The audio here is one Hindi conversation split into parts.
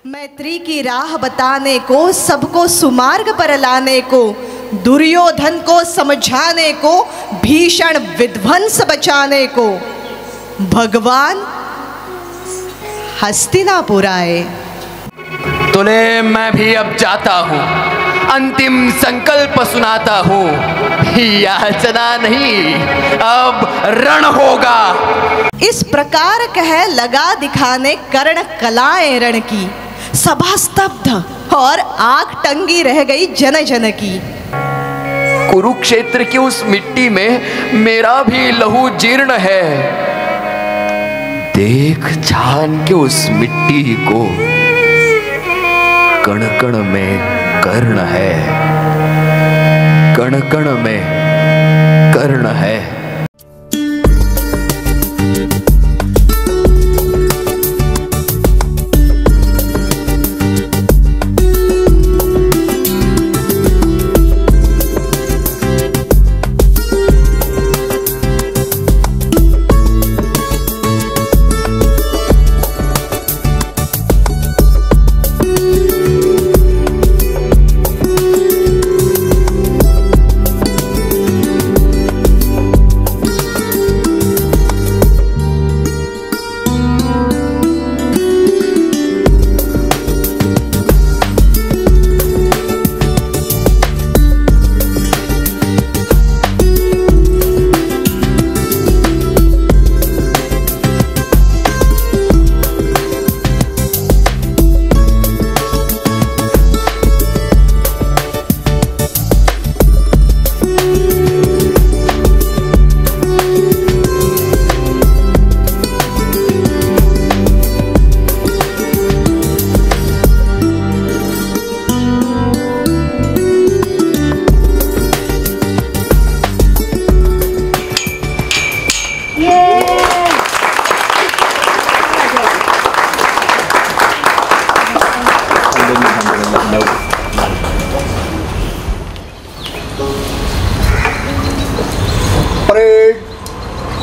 मैत्री की राह बताने को, सबको सुमार्ग पर लाने को, दुर्योधन को समझाने को, भीषण विध्वंस बचाने को भगवान हस्तिनापुर आए। तूने मैं भी अब जाता हूँ, अंतिम संकल्प सुनाता हूँ। याचना नहीं, अब रण होगा। इस प्रकार कह लगा दिखाने कर्ण कलाएं रण की। सभा स्तब्ध और आग टंगी रह गई जन जन की। कुरुक्षेत्र की उस मिट्टी में मेरा भी लहू जीर्ण है। देख छान के उस मिट्टी को, कण कण में कर्ण है, कण कण में कर्ण है।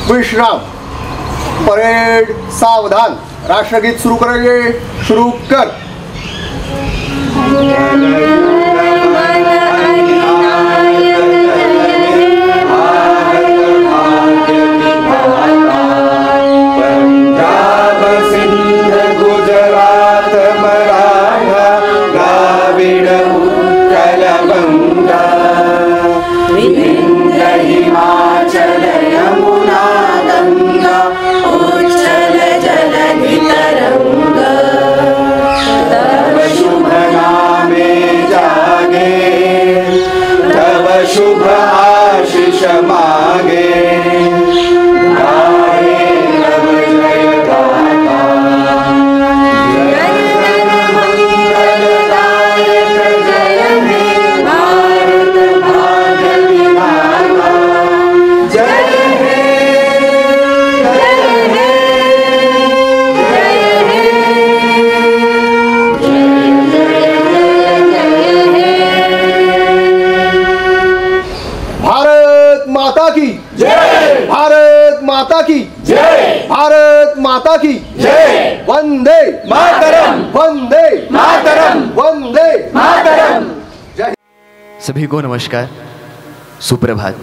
विश्राम, परेड सावधान। राष्ट्रगीत शुरू करेंगे, शुरू कर। शुभ आशीष मांगे, गाए नव जय गाथा। जय जन मंगलदायक जय हे भारत भाग्य विधाता। जय हे जय हे जय हे भारत माता की जय, भारत माता की जय, भारत माता की जय। वंदे मातरम, वंदे मातरम, वंदे मातरम। जय। सभी को नमस्कार, सुप्रभात।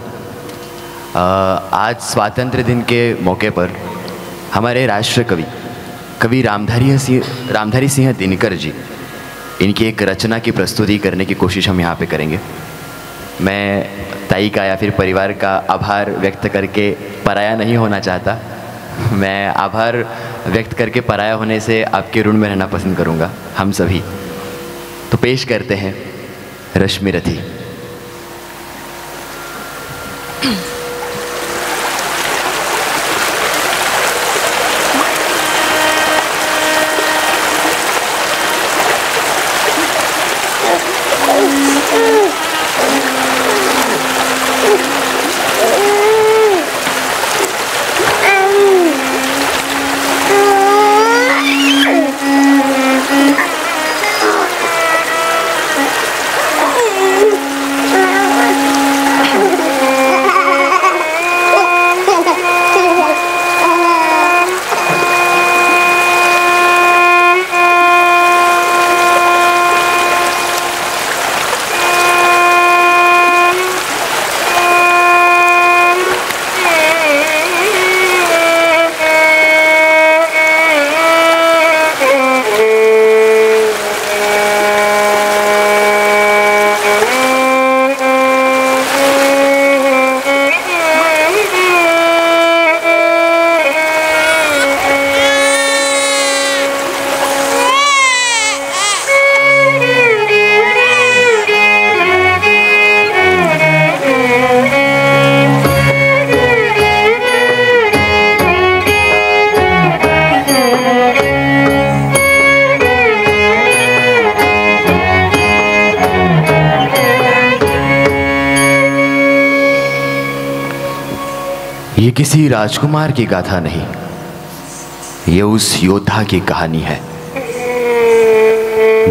आज स्वातंत्र्य दिन के मौके पर हमारे राष्ट्र कवि रामधारी सिंह दिनकर जी, इनकी एक रचना की प्रस्तुति करने की कोशिश हम यहाँ पे करेंगे। मैं ताई का या फिर परिवार का आभार व्यक्त करके पराया नहीं होना चाहता। मैं आभार व्यक्त करके पराया होने से आपके ऋण में रहना पसंद करूँगा, हम सभी। तो पेश करते हैं रश्मि रथी। ये किसी राजकुमार की गाथा नहीं, ये उस योद्धा की कहानी है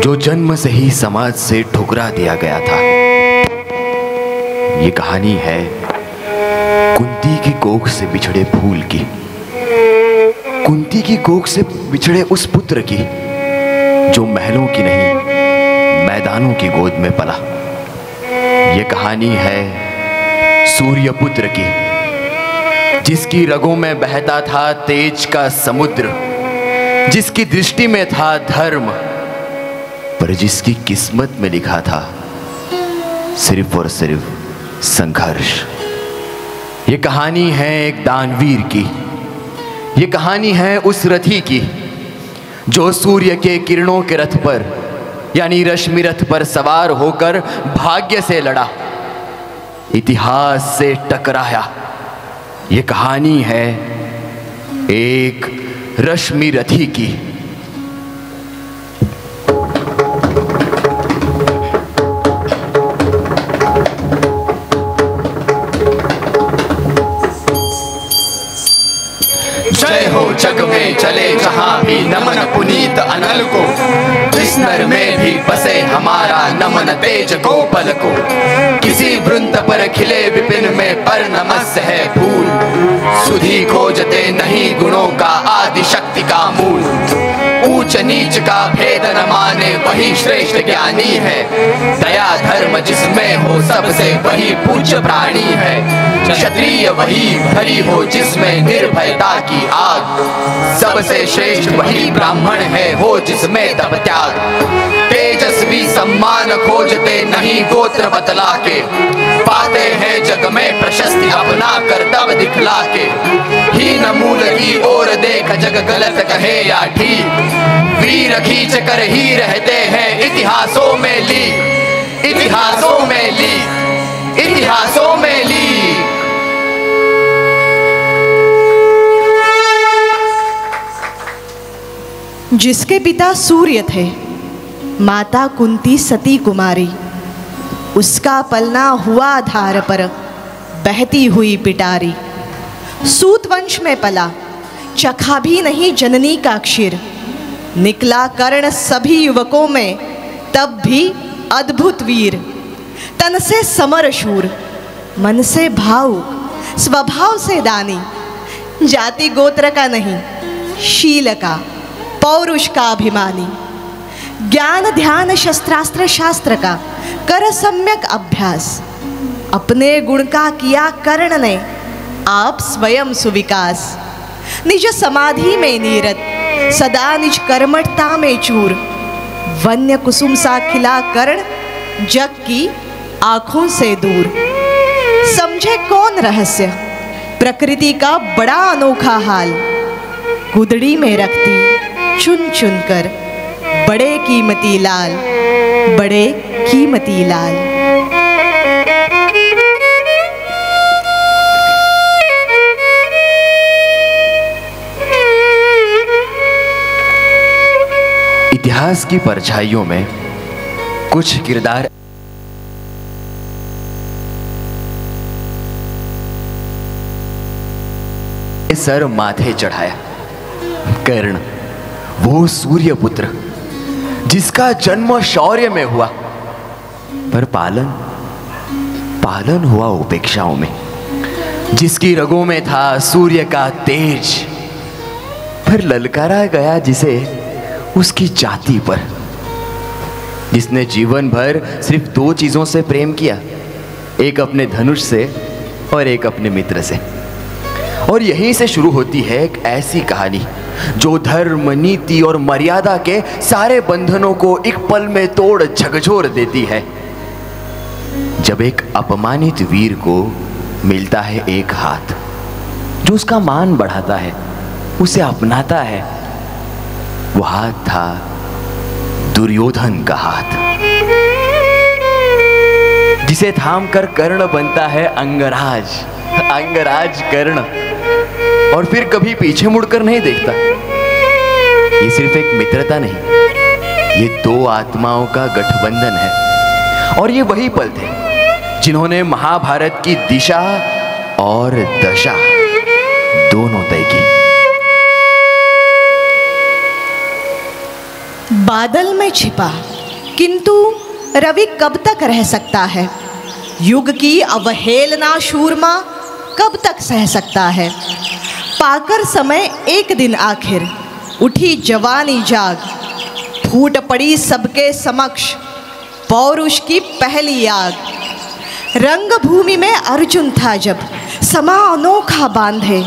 जो जन्म से ही समाज से ठुकरा दिया गया था। ये कहानी है कुंती की कोख से बिछड़े फूल की, कुंती की कोख से बिछड़े उस पुत्र की जो महलों की नहीं मैदानों की गोद में पला। ये कहानी है सूर्यपुत्र की, जिसकी रगों में बहता था तेज का समुद्र, जिसकी दृष्टि में था धर्म, पर जिसकी किस्मत में लिखा था सिर्फ और सिर्फ संघर्ष। ये कहानी है एक दानवीर की, ये कहानी है उस रथी की जो सूर्य के किरणों के रथ पर यानी रश्मि रथ पर सवार होकर भाग्य से लड़ा, इतिहास से टकराया। ये कहानी है एक रश्मि रथी की। जय हो जग में चले जहां भी नमन पुनीत अनल को, जिस नर में भी बसे हमारा नमन तेज गोपल को। किसी वृंत पर खिले विपिन में पर नमस्य है फूल, सुधी खोजते नहीं गुणों का आदि शक्ति का मूल। ऊंच नीच का भेद न माने वही श्रेष्ठ ज्ञानी है, दया धर्म जिसमें हो सबसे वही पूज्य प्राणी है। क्षत्रिय वही भरी हो जिसमें निर्भयता की आग, सबसे श्रेष्ठ वही ब्राह्मण है हो जिसमें तप त्याग। तेजस्वी सम्मान खोजते नहीं गोत्र बतला के, पाते हैं जग में प्रशस्ति अपना कर्तव्य दिखला के। हीन मूल की ओर देख जग गलत कहे या ठीक, वीर खींच कर ही रहते हैं इतिहासों में ली, इतिहासों में ली, इतिहासों में ली। जिसके पिता सूर्य थे, माता कुंती सती कुमारी, उसका पलना हुआ धार पर बहती हुई पिटारी। सूत वंश में पला, चखा भी नहीं जननी का क्षीर, निकला कर्ण सभी युवकों में तब भी अद्भुत वीर। तन से समर शूर, मन से भावुक, स्वभाव से दानी, जाति गोत्र का नहीं शील का पौरुष का अभिमानी। ज्ञान ध्यान शस्त्रास्त्र शास्त्र का कर सम्यक अभ्यास, अपने गुण का किया कर्ण ने आप स्वयं सुविकास। निज समाधि में नीरत सदा निज कर्मठता में चूर, वन्य कुसुम सा खिला कर्ण जग की आंखों से दूर। समझे कौन रहस्य प्रकृति का बड़ा अनोखा हाल, गुदड़ी में रखती चुन चुन कर बड़े कीमती लाल, बड़े कीमती लाल। इतिहास की परछाइयों में कुछ किरदार सर माथे चढ़ाया। कर्ण, वो सूर्य पुत्र जिसका जन्म शौर्य में हुआ, पर पालन हुआ उपेक्षाओं में। जिसकी रगों में था सूर्य का तेज, पर ललकारा गया जिसे उसकी जाति पर। जिसने जीवन भर सिर्फ दो चीजों से प्रेम किया, एक अपने धनुष से और एक अपने मित्र से। और यहीं से शुरू होती है एक ऐसी कहानी जो धर्म, नीति और मर्यादा के सारे बंधनों को एक पल में तोड़ झकझोर देती है। जब एक अपमानित वीर को मिलता है एक हाथ जो उसका मान बढ़ाता है, उसे अपनाता है, वो हाथ था दुर्योधन का हाथ, जिसे थाम कर कर्ण बनता है अंगराज, अंगराज कर्ण, और फिर कभी पीछे मुड़कर नहीं देखता। ये सिर्फ एक मित्रता नहीं, ये दो आत्माओं का गठबंधन है। और ये वही पल थे जिन्होंने महाभारत की दिशा और दशा दोनों तय की। बादल में छिपा, किंतु रवि कब तक रह सकता है? युग की अवहेलना शूरमा कब तक सह सकता है? पाकर समय एक दिन आखिर उठी जवानी जाग, फूट पड़ी सबके समक्ष पौरुष की पहली आग। रंग भूमि में अर्जुन था जब समा अनोखा बांधे,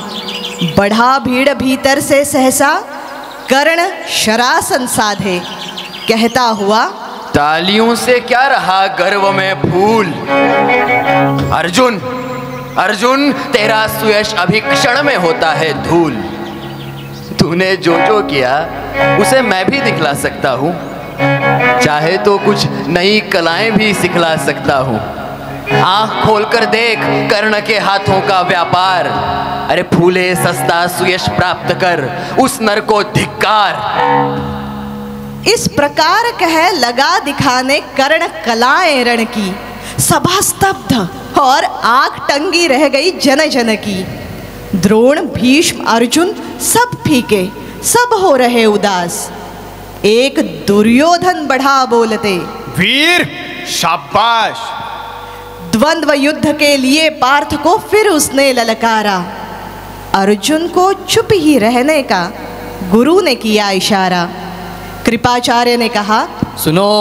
बढ़ा भीड़ भीतर से सहसा कर्ण शरासन साधे। कहता हुआ तालियों से क्या रहा गर्व में फूल, अर्जुन अर्जुन तेरा सुयश अभी क्षण में होता है धूल। तूने जो जो किया उसे मैं भी दिखला सकता हूँ, चाहे तो कुछ नई कलाएं भी सिखला सकता हूँ। आँख खोलकर देख कर्ण के हाथों का व्यापार, अरे फूले सस्ता सुयश प्राप्त कर उस नर को धिक्कार। इस प्रकार कह लगा दिखाने कर्ण कलाएं रण की, सभा स्तब्ध और आंख टंगी रह गई जन जन की। द्रोण भीष्म अर्जुन सब फीके, सब हो रहे उदास। एक दुर्योधन बढ़ा बोलते, वीर शाबाश। द्वंद्व युद्ध के लिए पार्थ को फिर उसने ललकारा। अर्जुन को चुप ही रहने का गुरु ने किया इशारा। कृपाचार्य ने कहा, सुनो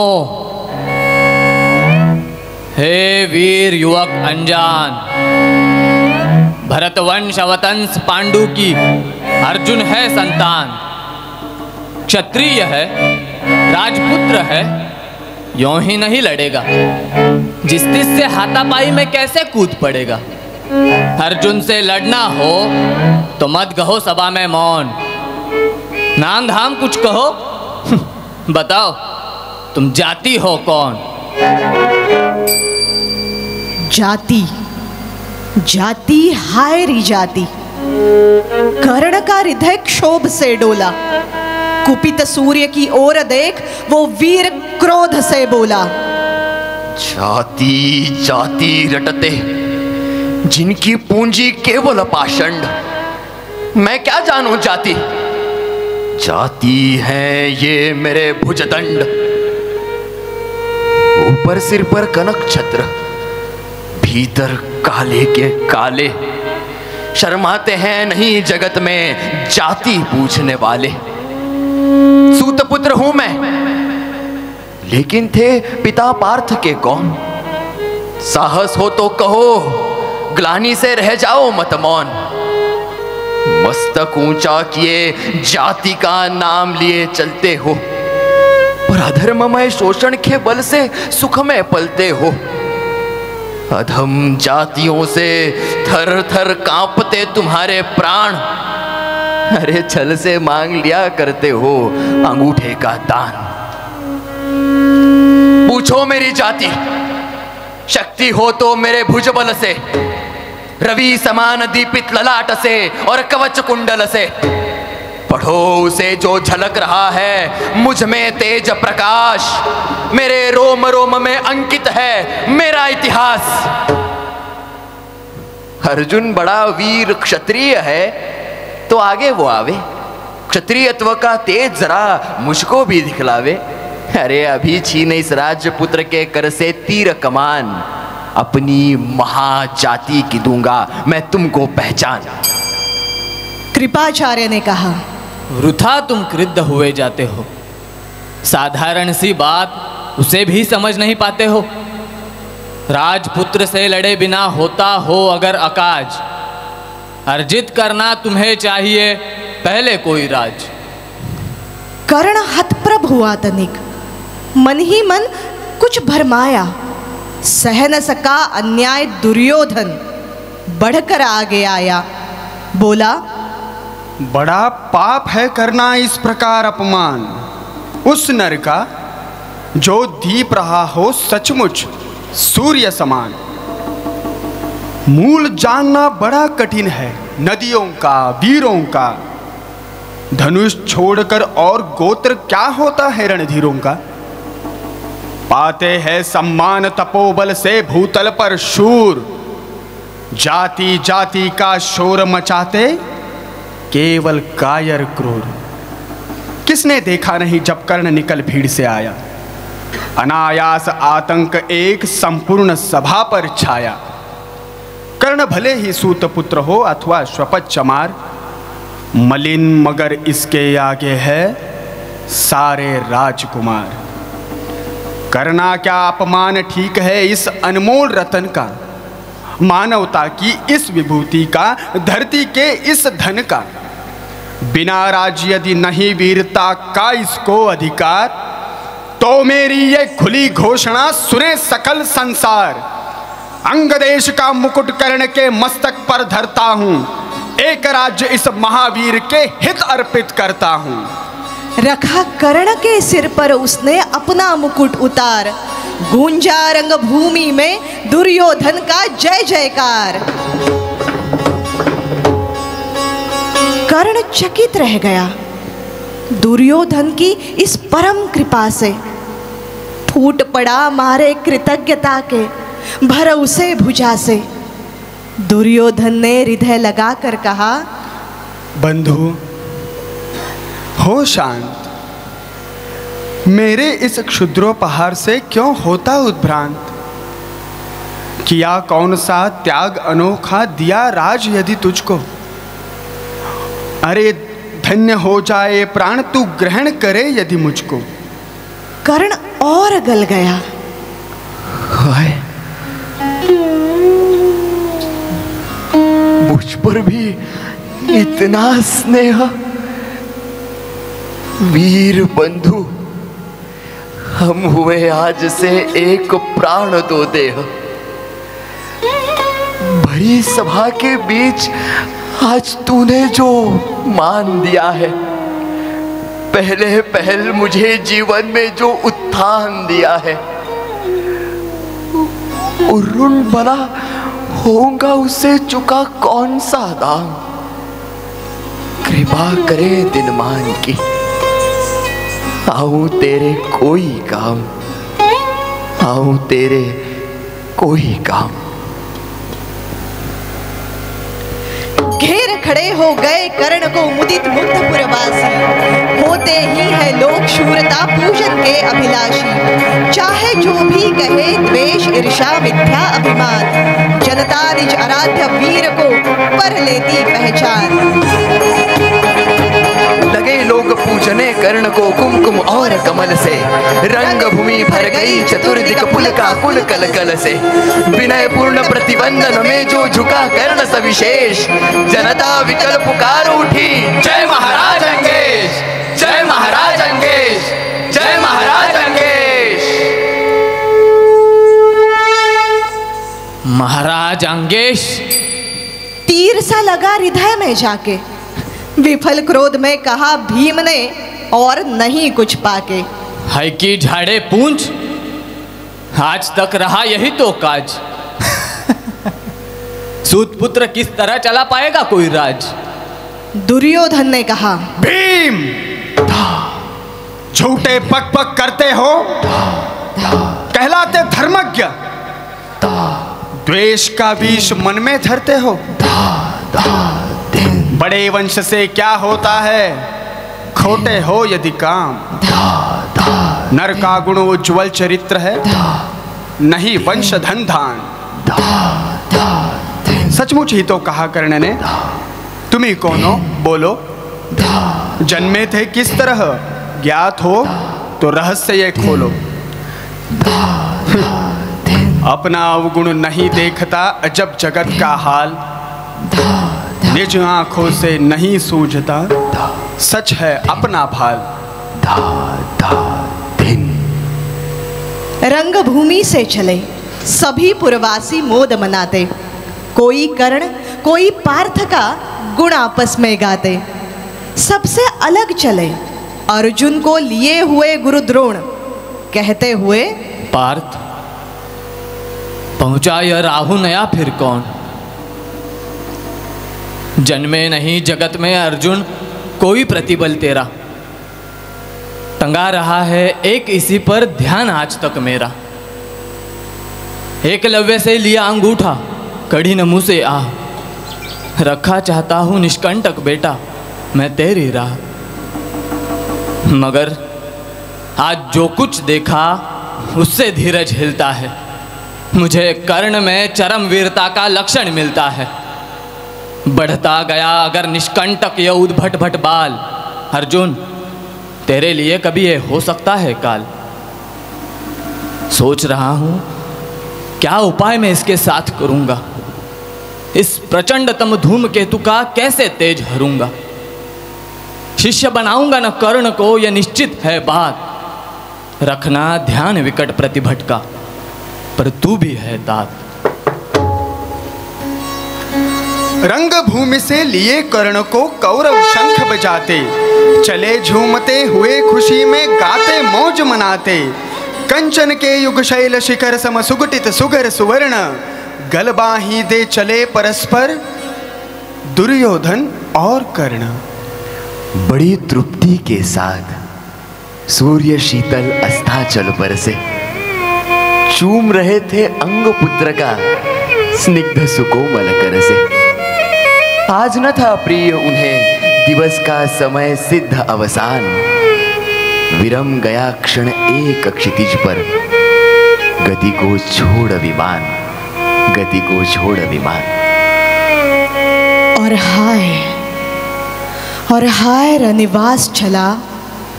हे वीर युवक अनजान, भरतवंश अवतंस पांडु की अर्जुन है संतान। क्षत्रिय है, राजपुत्र है, यों ही नहीं लड़ेगा, जिस तिस से हाथापाई में कैसे कूद पड़ेगा। अर्जुन से लड़ना हो तो मत कहो सभा में मौन, नाम धाम कुछ कहो। बताओ तुम जाति हो कौन? जाति जाति हाय री जाति। कर्ण का हृदय क्षोभ से डोला। कुपित सूर्य की ओर देख वो वीर क्रोध से बोला, जाति जाति रटते जिनकी पूंजी केवल पाषंड, मैं क्या जानूं जाति। जाति है ये मेरे भुजदंड, ऊपर सिर पर कनक छत्र, भीतर काले के काले। शर्माते हैं नहीं जगत में जाति पूछने वाले। सूत पुत्र हूं मैं, लेकिन थे पिता पार्थ के कौन। साहस हो तो कहो, ग्लानि से रह जाओ मत मौन। मस्तक ऊंचा किए जाति का नाम लिए चलते हो, पर अधर्ममय शोषण के बल से सुख में पलते हो। अधम जातियों से थर थर कांपते तुम्हारे प्राण, अरे छल से मांग लिया करते हो अंगूठे का दान। पूछो मेरी जाति, शक्ति हो तो मेरे भुजबल से, रवि समान दीपित ललाट से और कवच कुंडल से। पढ़ो उसे जो झलक रहा है मुझ में तेज प्रकाश, मेरे रोम रोम में अंकित है मेरा इतिहास। अर्जुन बड़ा वीर क्षत्रिय है तो आगे वो आवे, क्षत्रियत्व का तेज जरा मुझको भी दिखलावे। अरे अभी छीन इस राजपुत्र के कर से तीर कमान, अपनी महाजाति की दूंगा मैं तुमको पहचान। कृपाचार्य ने कहा, वृथा तुम क्रुद्ध हुए जाते हो, साधारण सी बात उसे भी समझ नहीं पाते हो। राजपुत्र से लड़े बिना होता हो अगर अकाज, अर्जित करना तुम्हें चाहिए पहले कोई राज। कर्ण हतप्रभ हुआ तनिक, मन ही मन कुछ भरमाया। सह न सका अन्याय दुर्योधन, बढ़कर आगे आया। बोला, बड़ा पाप है करना इस प्रकार अपमान उस नर का, जो दीप रहा हो सचमुच सूर्य समान। मूल जानना बड़ा कठिन है नदियों का वीरों का, धनुष छोड़कर और गोत्र क्या होता है रणधीरों का। पाते हैं सम्मान तपोबल से भूतल पर शूर, जाति जाति का शोर मचाते केवल कायर क्रूर। किसने देखा नहीं जब कर्ण निकल भीड़ से आया, अनायास आतंक एक संपूर्ण सभा पर छाया। कर्ण भले ही सूत पुत्र हो अथवा श्वपत चमार, मलिन मगर इसके आगे है सारे राजकुमार। करना क्या अपमान ठीक है इस अनमोल रतन का, मानवता की इस विभूति का, धरती के इस धन का। बिना राज्य यदि नहीं वीरता का इसको अधिकार, तो मेरी ये खुली घोषणा सुने सकल संसार। अंग देश का मुकुट कर्ण के मस्तक पर धरता हूं, एक राज्य इस महावीर के हित अर्पित करता हूं। रखा कर्ण के सिर पर उसने अपना मुकुट उतार, गूंजा रंग भूमि में दुर्योधन का जय जयकार। कर्ण चकित रह गया दुर्योधन की इस परम कृपा से, फूट पड़ा मारे कृतज्ञता के भरोसे भुजा से। दुर्योधन ने हृदय लगाकर कहा, बंधु हो शांत, मेरे इस क्षुद्रोपहार से क्यों होता उद्भ्रांत। किया कौन सा त्याग अनोखा दिया राज यदि तुझको, अरे धन्य हो जाए प्राण तू ग्रहण करे यदि मुझको। कर्ण और गल गया। हाय, मुझ पर भी इतना स्नेह। वीर बंधु, हम हुए आज से एक प्राण दो देह। भरी सभा के बीच आज तूने जो मान दिया है, पहले पहल मुझे जीवन में जो उत्थान दिया है, ऋण बना होऊंगा उसे चुका कौन सा दाम। कृपा करे दिनमान की, आऊं तेरे कोई काम, आऊं तेरे कोई काम। घेर खड़े हो गए कर्ण को मुदित मुग्ध पुरवासी, होते ही है लोक शूरता पूजन के अभिलाषी। चाहे जो भी कहे द्वेष ईर्षा मिथ्या अभिमान, जनता निज आराध्य वीर को पर लेती पहचान। लगे लोग पूजने कर्ण को कुमकुम और कमल से, रंग भूमि भर गई चतुर्दिक पुल का कुल कल कल से। विनय पूर्ण प्रतिबंधन में जो झुका कर्ण सविशेष, जनता विकल पुकार उठी, जय महाराज अंगेश, जय महाराज अंगेश, जय महाराज अंगेश। महाराज अंगेश। तीर सा लगा हृदय में जाके, विफल क्रोध में कहा भीम ने और नहीं कुछ पाके। है की झाड़े पूंछ, आज तक रहा यही तो काज। सूत पुत्र किस तरह चला पाएगा कोई राज। दुर्योधन ने कहा, भीम झूठे पक पक करते हो, कहलाते धर्मज्ञ, द्वेष का विष मन में धरते हो। बड़े वंश से क्या होता है, खोटे हो यदि काम। नर का गुण उज्ज्वल चरित्र है, नहीं वंश धन धान। सचमुच ही तो कहा कर्ण ने, तुम ही कौन हो बोलो। जन्मे थे किस तरह, ज्ञात हो तो रहस्य ये खोलो। अपना अवगुण नहीं देखता अजब जगत का हाल, निज आंखों से नहीं सूझता सच है अपना भाल। रंगभूमि से चले सभी पुरवासी मोद मनाते, कोई कर्ण कोई पार्थ का गुण आपस में गाते। सबसे अलग चले अर्जुन को लिए हुए गुरु द्रोण, कहते हुए, पार्थ पहुंचा यह राहु नया फिर कौन। जन्मे नहीं जगत में अर्जुन कोई प्रतिबल तेरा, टंगा रहा है एक इसी पर ध्यान आज तक मेरा। एकलव्य से लिया अंगूठा, कड़ी न मुँह से आ, रखा चाहता हूँ निष्कंटक बेटा। मैं तेरी राह। मगर आज जो कुछ देखा उससे धीरज हिलता है। मुझे कर्ण में चरम वीरता का लक्षण मिलता है। बढ़ता गया अगर निष्कंटक ये उद्भट भट बाल, अर्जुन तेरे लिए कभी ये हो सकता है काल। सोच रहा हूं क्या उपाय मैं इसके साथ करूंगा, इस प्रचंडतम धूमकेतु का कैसे तेज हरूंगा। शिष्य बनाऊंगा न कर्ण को, यह निश्चित है बात। रखना ध्यान विकट प्रतिभट का, पर तू भी है तात। रंगभूमि से लिए कर्ण को कौरव शंख बजाते, चले झूमते हुए खुशी में गाते मौज मनाते। कंचन के युग शैल शिखर सम सुगठित सुगर सुवर्ण, गलबाही दे चले परस्पर दुर्योधन और कर्ण। बड़ी तृप्ति के साथ सूर्य शीतल अस्ताचल पर से चूम रहे थे अंग पुत्र का स्निग्ध सुकोमल कर से। आज न था प्रिय उन्हें दिवस का समय सिद्ध अवसान, विरम गया क्षण एक क्षितिज पर, गति को छोड़ विमान, गति को छोड़ विमान। और हाय रनिवास चला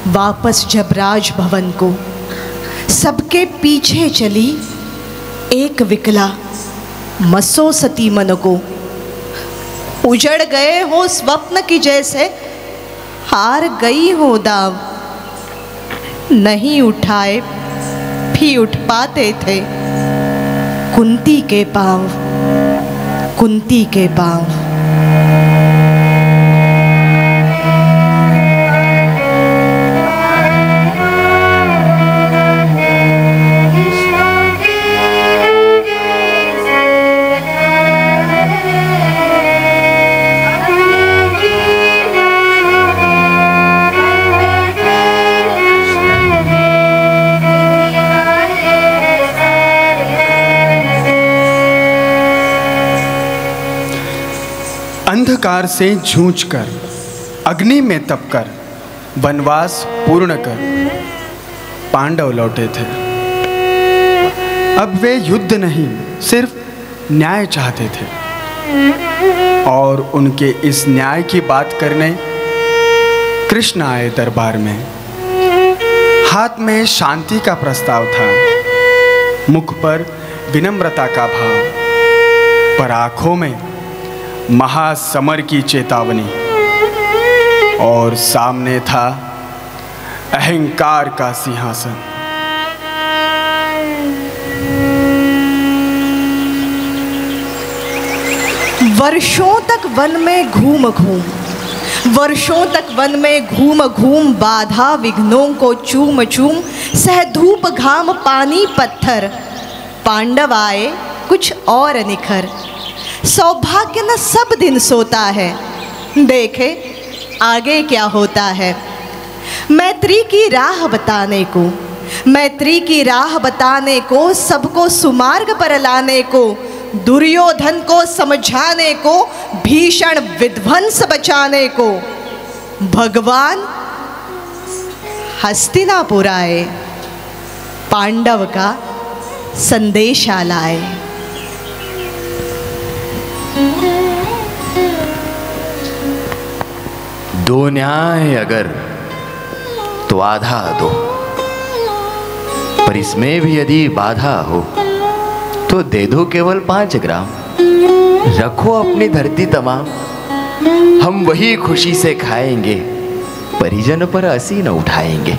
वापस जब राजभवन को। सबके पीछे चली एक विकला मसो सती मन को। उजड़ गए हो स्वप्न की जैसे, हार गई हो दाव। नहीं उठाए भी उठ पाते थे कुंती के पांव, कुंती के पांव। अंधकार से जूझकर, अग्नि में तपकर, वनवास पूर्ण कर पांडव लौटे थे। अब वे युद्ध नहीं सिर्फ न्याय चाहते थे, और उनके इस न्याय की बात करने कृष्ण आए दरबार में। हाथ में शांति का प्रस्ताव था, मुख पर विनम्रता का भाव, पर आंखों में महासमर की चेतावनी, और सामने था अहंकार का सिंहासन। वर्षों तक वन में घूम घूम, वर्षों तक वन में घूम घूम, बाधा विघ्नों को चूम चूम, सह धूप घाम पानी पत्थर, पांडव आए कुछ और निखर। सौभाग्य न सब दिन सोता है, देखे आगे क्या होता है। मैत्री की राह बताने को, मैत्री की राह बताने को, सबको सुमार्ग पर लाने को, दुर्योधन को समझाने को, भीषण विध्वंस बचाने को, भगवान हस्तिनापुर आए, पांडव का संदेशा लाए। दो न्याय अगर तो आधा दो, पर इसमें भी यदि बाधा हो तो दे दो केवल 5 ग्राम। रखो अपनी धरती तमाम, हम वही खुशी से खाएंगे, परिजन पर असी न उठाएंगे।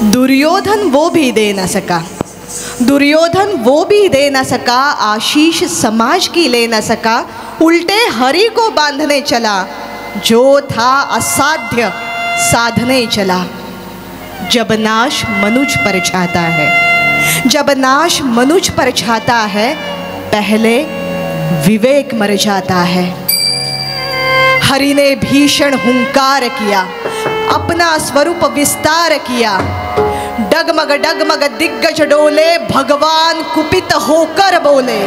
दुर्योधन वो भी दे न सका, दुर्योधन वो भी दे न सका, आशीष समाज की ले न सका, उल्टे हरि को बांधने चला, जो था असाध्य साधने चला। जब नाश मनुज पर छाता है, जब नाश मनुज पर छाता है, पहले विवेक मर जाता है। हरि ने भीषण हुंकार किया, अपना स्वरूप विस्तार किया, डगमग डगमग दिग्गज डोले, भगवान कुपित होकर बोले,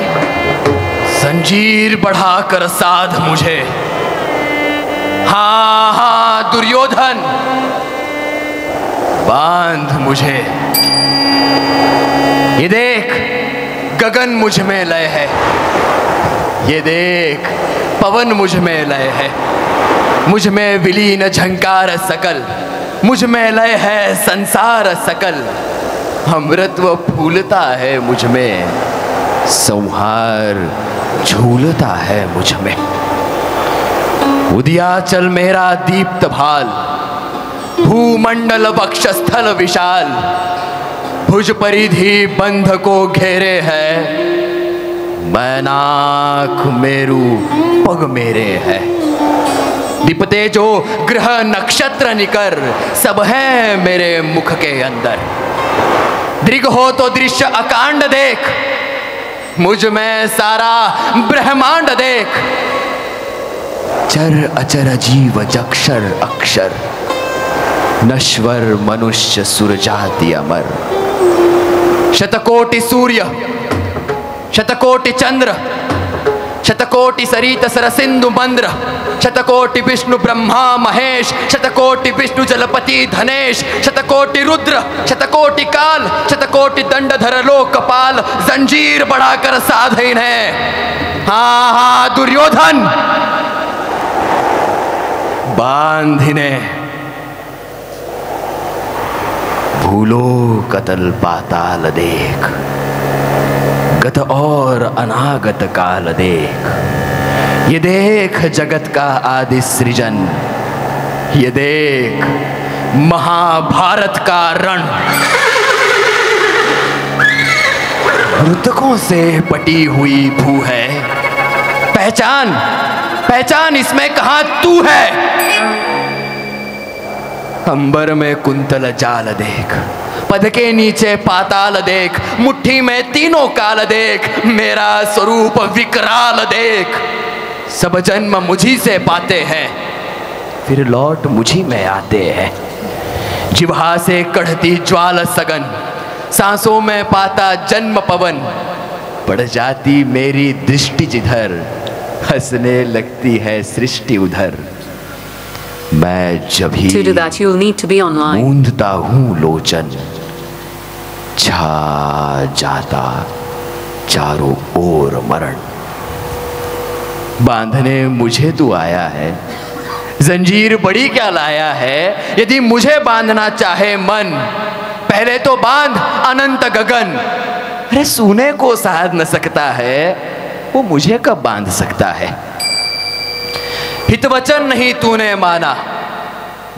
संजीर बढ़ाकर साध मुझे, हाँ हाँ दुर्योधन, बांध मुझे। ये देख गगन मुझ में लय है, ये देख पवन मुझ में लय है, मुझ में विलीन झंकार सकल, मुझ में लय है संसार सकल। अमृतत्व फूलता है मुझ में, संहार झूलता है मुझ में। उदयाचल मेरा दीप्त भाल, भूमंडल वक्षस्थल विशाल, भुज परिधि बंध को घेरे है, मैनाक मेरु पग मेरे है। दीपते जो ग्रह नक्षत्र निकर, सब है मेरे मुख के अंदर। दृग हो तो दृश्य अकांड देख, मुझ में सारा ब्रह्मांड देख। चर अचर जीव जक्षर अक्षर, नश्वर मनुष्य सुरजाति अमर। शतकोटि सूर्य शतकोटि चंद्र, शतकोटि सरित सरसिंधु मंद्र, शतकोटि विष्णु ब्रह्मा महेश, शतकोटि विष्णु जलपति धनेश, शतकोटि रुद्र शतकोटि काल, शतकोटि दंडधर लोकपाल। जंजीर बढ़ाकर साधीन है, हाँ हाँ दुर्योधन, बांधिने। भूलो कतल पाताल देख, गत और अनागत काल देख। ये देख जगत का आदि सृजन, ये देख महाभारत का रण। मृतकों से पटी हुई भू है, पहचान पहचान इसमें कहां तू है। अंबर में कुंतल जाल देख, पद के नीचे पाताल देख, मुट्ठी में तीनों काल देख, मेरा स्वरूप विकराल देख। सब जन्म मुझी से पाते हैं, फिर लौट मुझी में आते हैं। जिह्वा से कढ़ती ज्वाल सगन, सांसों में पाता जन्म पवन। पड़ जाती मेरी दृष्टि जिधर, हंसने लगती है सृष्टि उधर। मैं जब ही मूंदता हूँ लोचन, छा जाता चारों ओर मरण। बांधने मुझे तू आया है, जंजीर बड़ी क्या लाया है। यदि मुझे बांधना चाहे मन, पहले तो बांध अनंत गगन। अरे सोने को साध न सकता है, वो मुझे कब बांध सकता है। हितवचन नहीं तूने माना,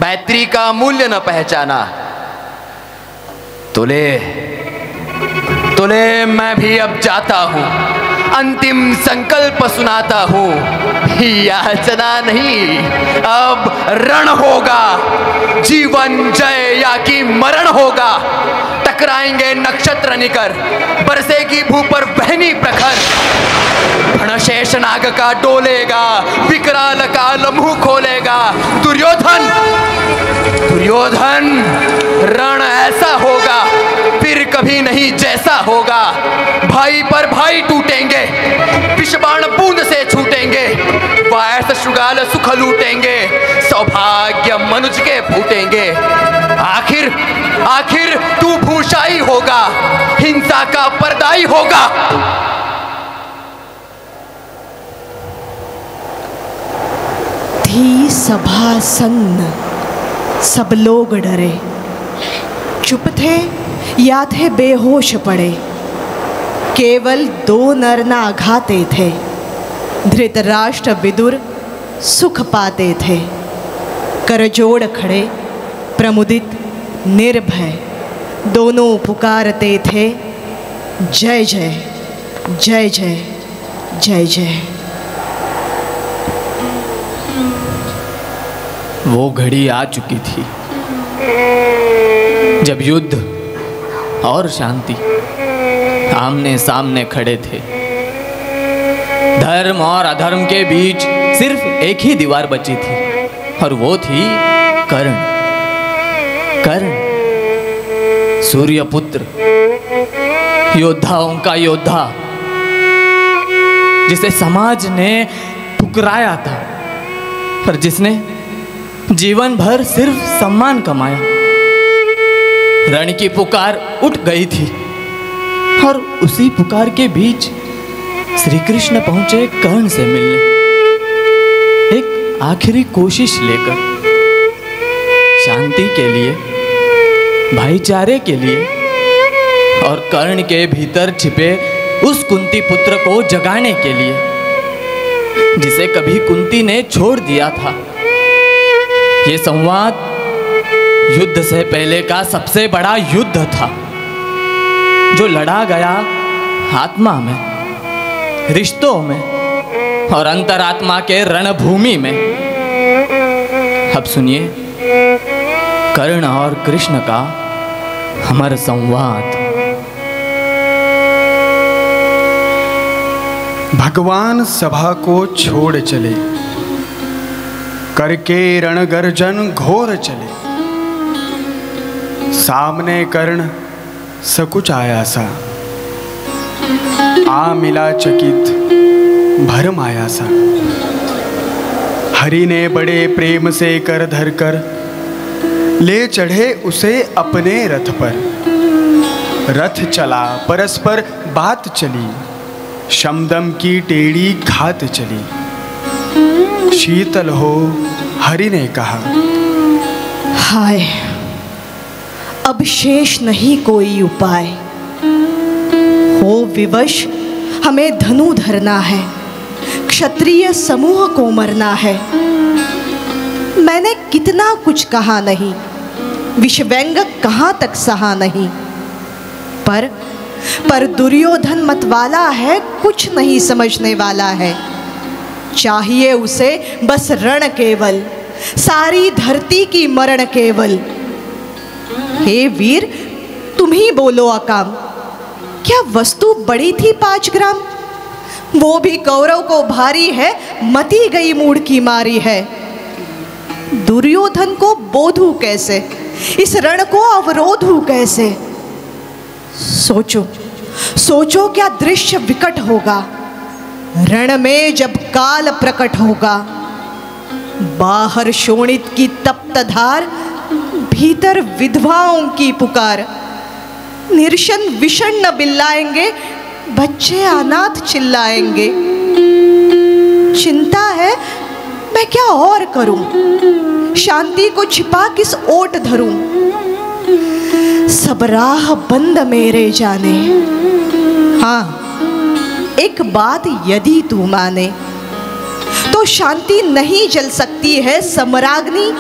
मैत्री का मूल्य न पहचाना। तुले तुले मैं भी अब जाता हूं, अंतिम संकल्प सुनाता हूं। याचना नहीं अब रण होगा, जीवन जय या कि मरण होगा। टकराएंगे नक्षत्र निकर, बरसेगी भू पर बहनी प्रखर। भणशेष नाग का डोलेगा, विकराल काल मुंह खोलेगा। दुर्योधन दुर्योधन, रण ऐसा होगा फिर कभी नहीं जैसा होगा। भाई पर भाई टूटेंगे, विषबाण बूंद से छूटेंगे। वायस शुगाल सुख लूटेंगे, सौभाग्य मनुज के फूटेंगे। आखिर आखिर तू भूषाई होगा, हिंसा का परदाई होगा। थी सभा सन्न, सब लोग डरे। चुप थे या थे बेहोश पड़े। केवल दो नर घाते थे, धृतराष्ट्र विदुर सुख पाते थे। करजोड़ खड़े प्रमुदित निर्भय, दोनों पुकारते थे जय जय जय जय जय जय। वो घड़ी आ चुकी थी जब युद्ध और शांति आमने सामने खड़े थे। धर्म और अधर्म के बीच सिर्फ एक ही दीवार बची थी, और वो थी कर्ण। कर्ण सूर्यपुत्र, योद्धाओं का योद्धा, जिसे समाज ने ठुकराया था, पर जिसने जीवन भर सिर्फ सम्मान कमाया। रण की पुकार उठ गई थी और उसी पुकार के बीच श्री कृष्ण पहुंचे कर्ण से मिलने, एक आखिरी कोशिश लेकर, शांति के लिए, भाईचारे के लिए और कर्ण के भीतर छिपे उस कुंती पुत्र को जगाने के लिए जिसे कभी कुंती ने छोड़ दिया था। ये संवाद युद्ध से पहले का सबसे बड़ा युद्ध था, जो लड़ा गया आत्मा में, रिश्तों में और अंतरात्मा के रणभूमि में। अब सुनिए कर्ण और कृष्ण का अमर संवाद। भगवान सभा को छोड़ चले, करके रणगर्जन घोर चले। सामने कर्ण सकुच आया सा, आ मिला चकित भरम आया सा। हरि ने बड़े प्रेम से कर धर कर ले चढ़े उसे अपने रथ पर। रथ चला परस्पर बात चली, शमदम की टेढ़ी घात चली। शीतल हो हरि ने कहा, हाय अब शेष नहीं कोई उपाय। हो विवश हमें धनु धरना है, क्षत्रिय समूह को मरना है। मैंने कितना कुछ कहा नहीं, विषव्यंग कहाँ तक सहा नहीं। पर दुर्योधन मतवाला है, कुछ नहीं समझने वाला है। चाहिए उसे बस रण केवल, सारी धरती की मरण केवल। हे वीर तुम ही बोलो अकाम, क्या वस्तु बड़ी थी 5 ग्राम? वो भी कौरव को भारी है, मती गई मूड की मारी है। दुर्योधन को बोधू कैसे, इस रण को अवरोधू कैसे? सोचो सोचो क्या दृश्य विकट होगा रण में जब काल प्रकट होगा। बाहर शोणित की तप्त धार, भीतर विधवाओं की पुकार। निर्शन विषण बिल्लाएंगे, बच्चे अनाथ चिल्लाएंगे। चिंता है मैं क्या और करूं, शांति को छिपा किस ओट धरूं। सब राह बंद मेरे जाने। हाँ एक बात यदि तू माने, तो शांति नहीं जल सकती है, समराग्नि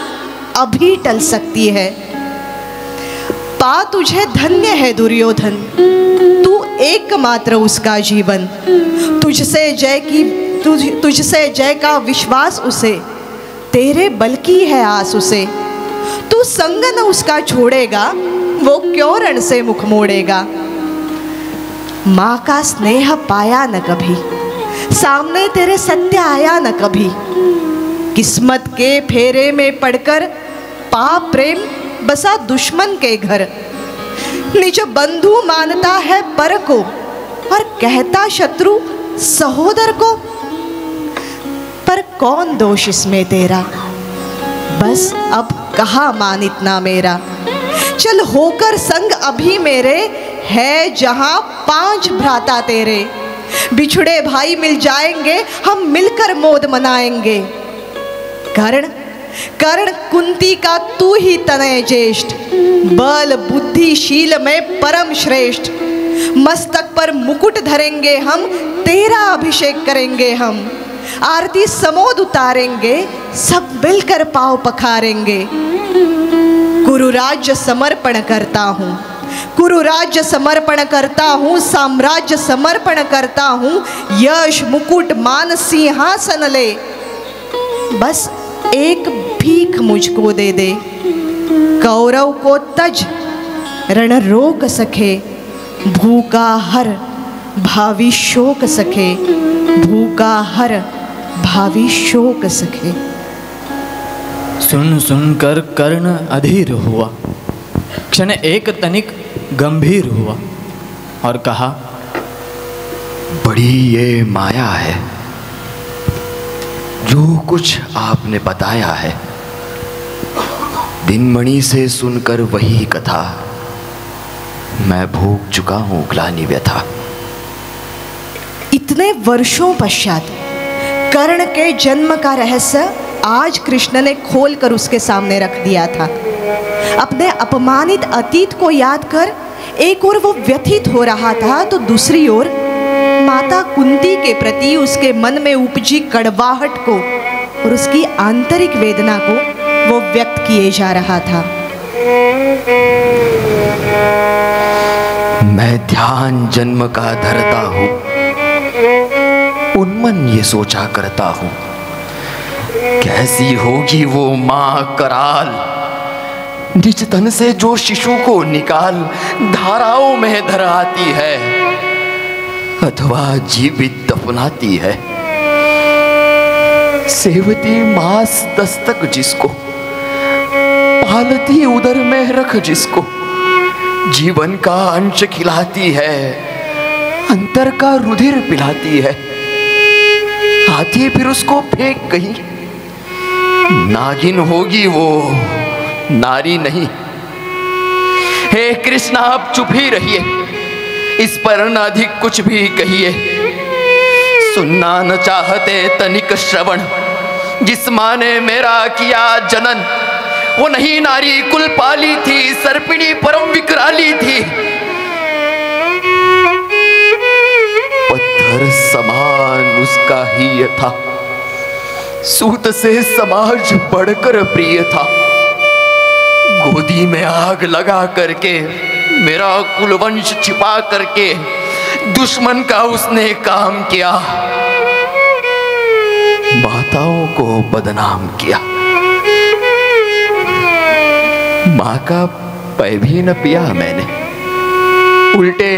अभी टल सकती है। पा तुझे धन्य है दुर्योधन, तू एकमात्र उसका जीवन। तुझसे जय का विश्वास उसे, तेरे बल की है आस उसे। तू संग न उसका छोड़ेगा, वो क्यों रण से मुख मोड़ेगा। माँ का स्नेह पाया न कभी, सामने तेरे सत्य आया न कभी। किस्मत के फेरे में पड़कर पाप प्रेम बसा दुश्मन के घर। निज बंधु मानता है पर को, और कहता शत्रु सहोदर को। पर कौन दोष इसमें तेरा, बस अब कहा मान इतना मेरा। चल होकर संग अभी मेरे, है जहां 5 भ्राता तेरे। बिछुड़े भाई मिल जाएंगे, हम मिलकर मोद मनाएंगे। कर्ण कुंती का तू ही तनय ज्येष्ठ, बल बुद्धिशील में परम श्रेष्ठ। मस्तक पर मुकुट धरेंगे हम, तेरा अभिषेक करेंगे हम। आरती समोद उतारेंगे, सब मिलकर पांव पखारेंगे। कुरु राज्य समर्पण करता हूँ, कुरु राज्य समर्पण करता हूँ, साम्राज्य समर्पण करता हूँ। यश मुकुट मान सिंहासन ले, बस एक भीख मुझको दे दे। कौरव को तज रण रोक सके, भूखा हर भावी शोक सके। भूखा हर भावी शोक सके। सुन सुनकर कर्ण अधीर हुआ, क्षण एक तनिक गंभीर हुआ और कहा, बड़ी ये माया है, जो कुछ आपने बताया है दिनमणि से सुनकर वही कथा, मैं भोग चुका हूं ग्लानि व्यथा। इतने वर्षों पश्चात कर्ण के जन्म का रहस्य आज कृष्ण ने खोलकर उसके सामने रख दिया था। अपने अपमानित अतीत को याद कर एक ओर वो व्यथित हो रहा था, तो दूसरी ओर माता कुंती के प्रति उसके मन में उपजी कड़वाहट को और उसकी आंतरिक वेदना को वो व्यक्त किए जा रहा था। मैं ध्यान जन्म का धरता हूं, उन्मन ये सोचा करता हूं, कैसी होगी वो मां कराल, निज तन से जो शिशु को निकाल धाराओं में धर आती है अथवा जीवित दफनाती है। सेवती मांस दस्तक जिसको, पालती उदर में रख जिसको, जीवन का अंश खिलाती है, अंतर का रुधिर पिलाती है, आती फिर उसको फेंक कहीं, नागिन होगी वो नारी नहीं। हे कृष्णा आप चुप ही रहिए, इस पर न अधिक कुछ भी कहिए। सुनना न चाहते तनिक श्रवण, जिस माँ ने मेरा किया जनन, वो नहीं नारी कुल पाली थी, सर्पिणी परम विकराली थी। पत्थर समान उसका ही था, सूत से समाज बढ़कर प्रिय था। गोदी में आग लगा करके मेरा कुलवंश छिपा करके दुश्मन का उसने काम किया, माताओं को बदनाम किया। माँ का पै भी न पिया मैंने, उल्टे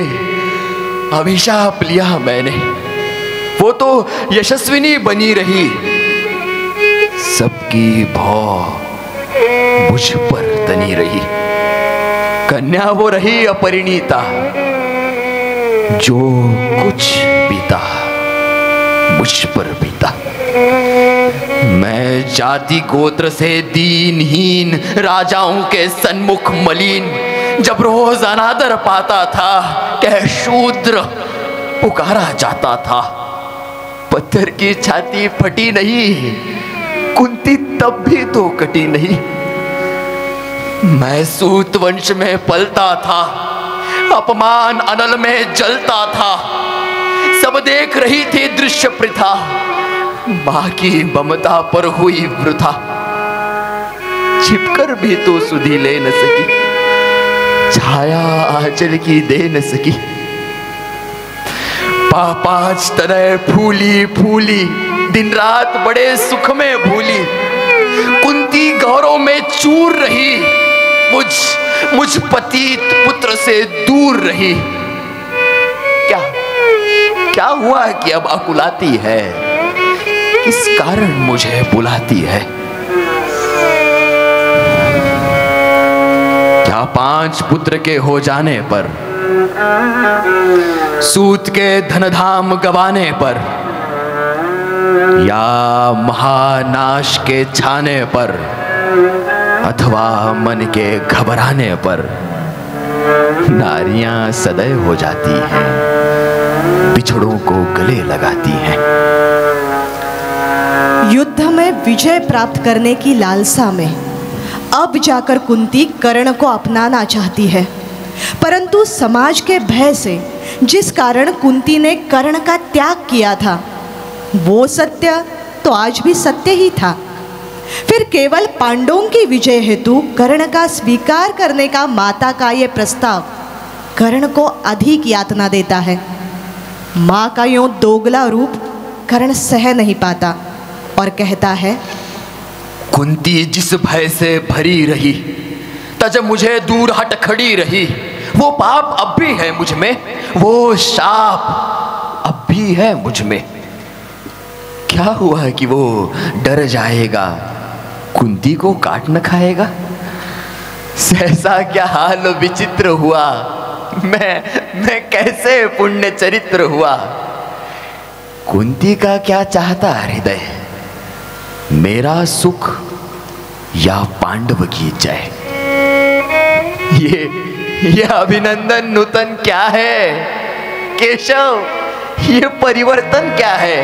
अभिशाप लिया मैंने। वो तो यशस्विनी बनी रही, सबकी भौ मुझ पर तनी रही। कन्या वो रही अपरिणीता, जो कुछ बीता मुझ पर बीता। मैं जाति गोत्र से दीनहीन, राजाओं के सन्मुख मलिन, जब रोज अनादर पाता था, कह शूद्र पुकारा जाता था। पत्थर की छाती फटी नहीं, कुंती तब भी तो कटी नहीं। मैं सूत वंश में पलता था, अपमान अनल में जलता था। सब देख रही थी दृश्य प्रथा, माँ की ममता पर हुई वृथा। छिपकर भी तो सुधि ले न सकी, छाया आंचल की दे न सकी। पांच तनय फूली फूली, दिन रात बड़े सुख में भूली। कुंती गौरव में चूर रही, मुझ पतित पुत्र से दूर रही। क्या हुआ कि अब अकुलाती है, किस कारण मुझे बुलाती है? क्या 5 पुत्र के हो जाने पर, सूत के धनधाम गवाने पर, या महानाश के छाने पर, अथवा मन के घबराने पर नारियां सदै हो जाती हैं, बिछड़ों को गले लगाती हैं। युद्ध में विजय प्राप्त करने की लालसा में अब जाकर कुंती कर्ण को अपनाना चाहती है, परंतु समाज के भय से जिस कारण कुंती ने कर्ण का त्याग किया था, वो सत्य तो आज भी सत्य ही था। फिर केवल पांडवों की विजय हेतु कर्ण का स्वीकार करने का माता का ये प्रस्ताव कर्ण को अधिक यातना देता है। माँ का यूं दोगला रूप कर्ण सह नहीं पाता और कहता है, कुंती जिस भय से भरी रही, तज मुझे दूर हट खड़ी रही। वो पाप अब भी है मुझ में, वो शाप अब भी है मुझ में। क्या हुआ कि वो डर जाएगा, कुंती को काट न खाएगा? सहसा क्या हाल विचित्र हुआ, मैं कैसे पुण्य चरित्र हुआ। कुंती का क्या चाहता हृदय, मेरा सुख या पांडव की जय। ये अभिनंदन नूतन क्या है केशव, ये परिवर्तन क्या है?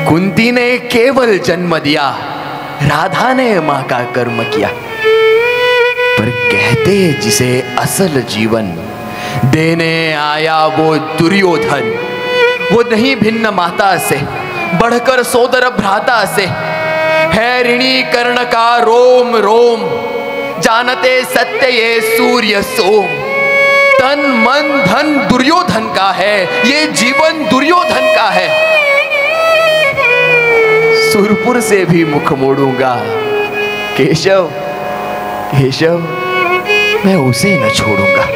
कुंती ने केवल जन्म दिया, राधा ने मां का कर्म किया। पर कहते जिसे असल जीवन देने आया वो दुर्योधन, वो नहीं भिन्न माता से, बढ़कर सोदर भ्राता से, है ऋणी कर्ण का रोम रोम, जानते सत्य ये सूर्य सोम। तन मन धन दुर्योधन का है, ये जीवन दुर्योधन का है। सुरपुर से भी मुख मोड़ूंगा केशव, केशव मैं उसे न छोड़ूंगा।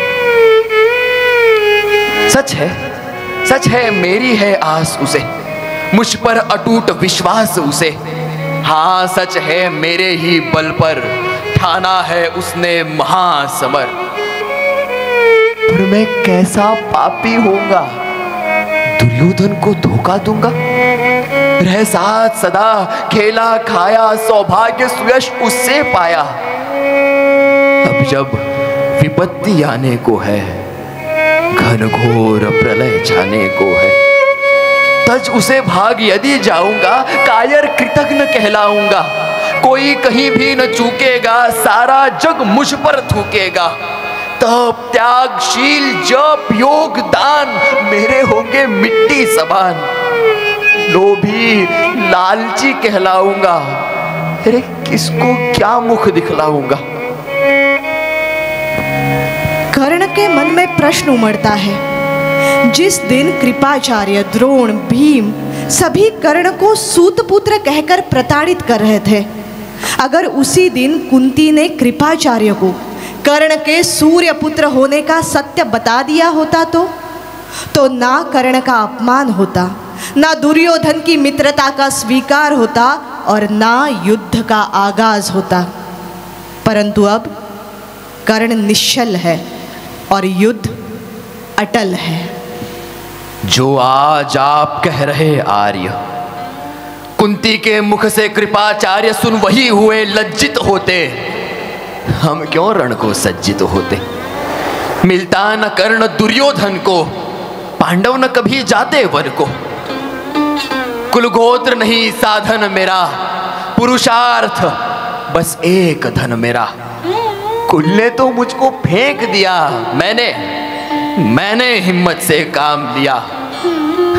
सच है मेरी है आस उसे, मुझ पर अटूट विश्वास उसे। हाँ सच है मेरे ही बल पर ठाना है उसने महासमर। पर मैं कैसा पापी होऊंगा, दुर्योधन को धोखा दूंगा? रह साथ सदा खेला खाया, सौभाग्य सुयश उससे पाया। अब जब विपत्ति आने को है, घनघोर प्रलय छाने को है, तज उसे भाग यदि जाऊंगा, कायर कृतज्ञ कहलाऊंगा। कोई कहीं भी न चूकेगा, सारा जग मुझ पर थूकेगा। तप त्यागशील जप योग दान, मेरे होंगे मिट्टी समान। लोभी लालची कहलाऊंगा, अरे किसको क्या मुख दिखलाऊंगा? कर्ण के मन में प्रश्न उमड़ता है। जिस दिन कृपाचार्य, द्रोण, भीम सभी कर्ण को सूतपुत्र कहकर प्रताड़ित कर रहे थे, अगर उसी दिन कुंती ने कृपाचार्य को कर्ण के सूर्य पुत्र होने का सत्य बता दिया होता तो ना कर्ण का अपमान होता, ना दुर्योधन की मित्रता का स्वीकार होता और ना युद्ध का आगाज होता। परंतु अब कर्ण निश्चल है और युद्ध अटल है। जो आज आप कह रहे आर्य, कुंती के मुख से कृपाचार्य सुन वही हुए लज्जित होते। हम क्यों रण को सज्जित होते? मिलता न कर्ण दुर्योधन को, पांडव न कभी जाते वर को। कुलगोत्र नहीं साधन मेरा, पुरुषार्थ बस एक धन मेरा। कुल ने तो मुझको फेंक दिया, मैंने हिम्मत से काम लिया।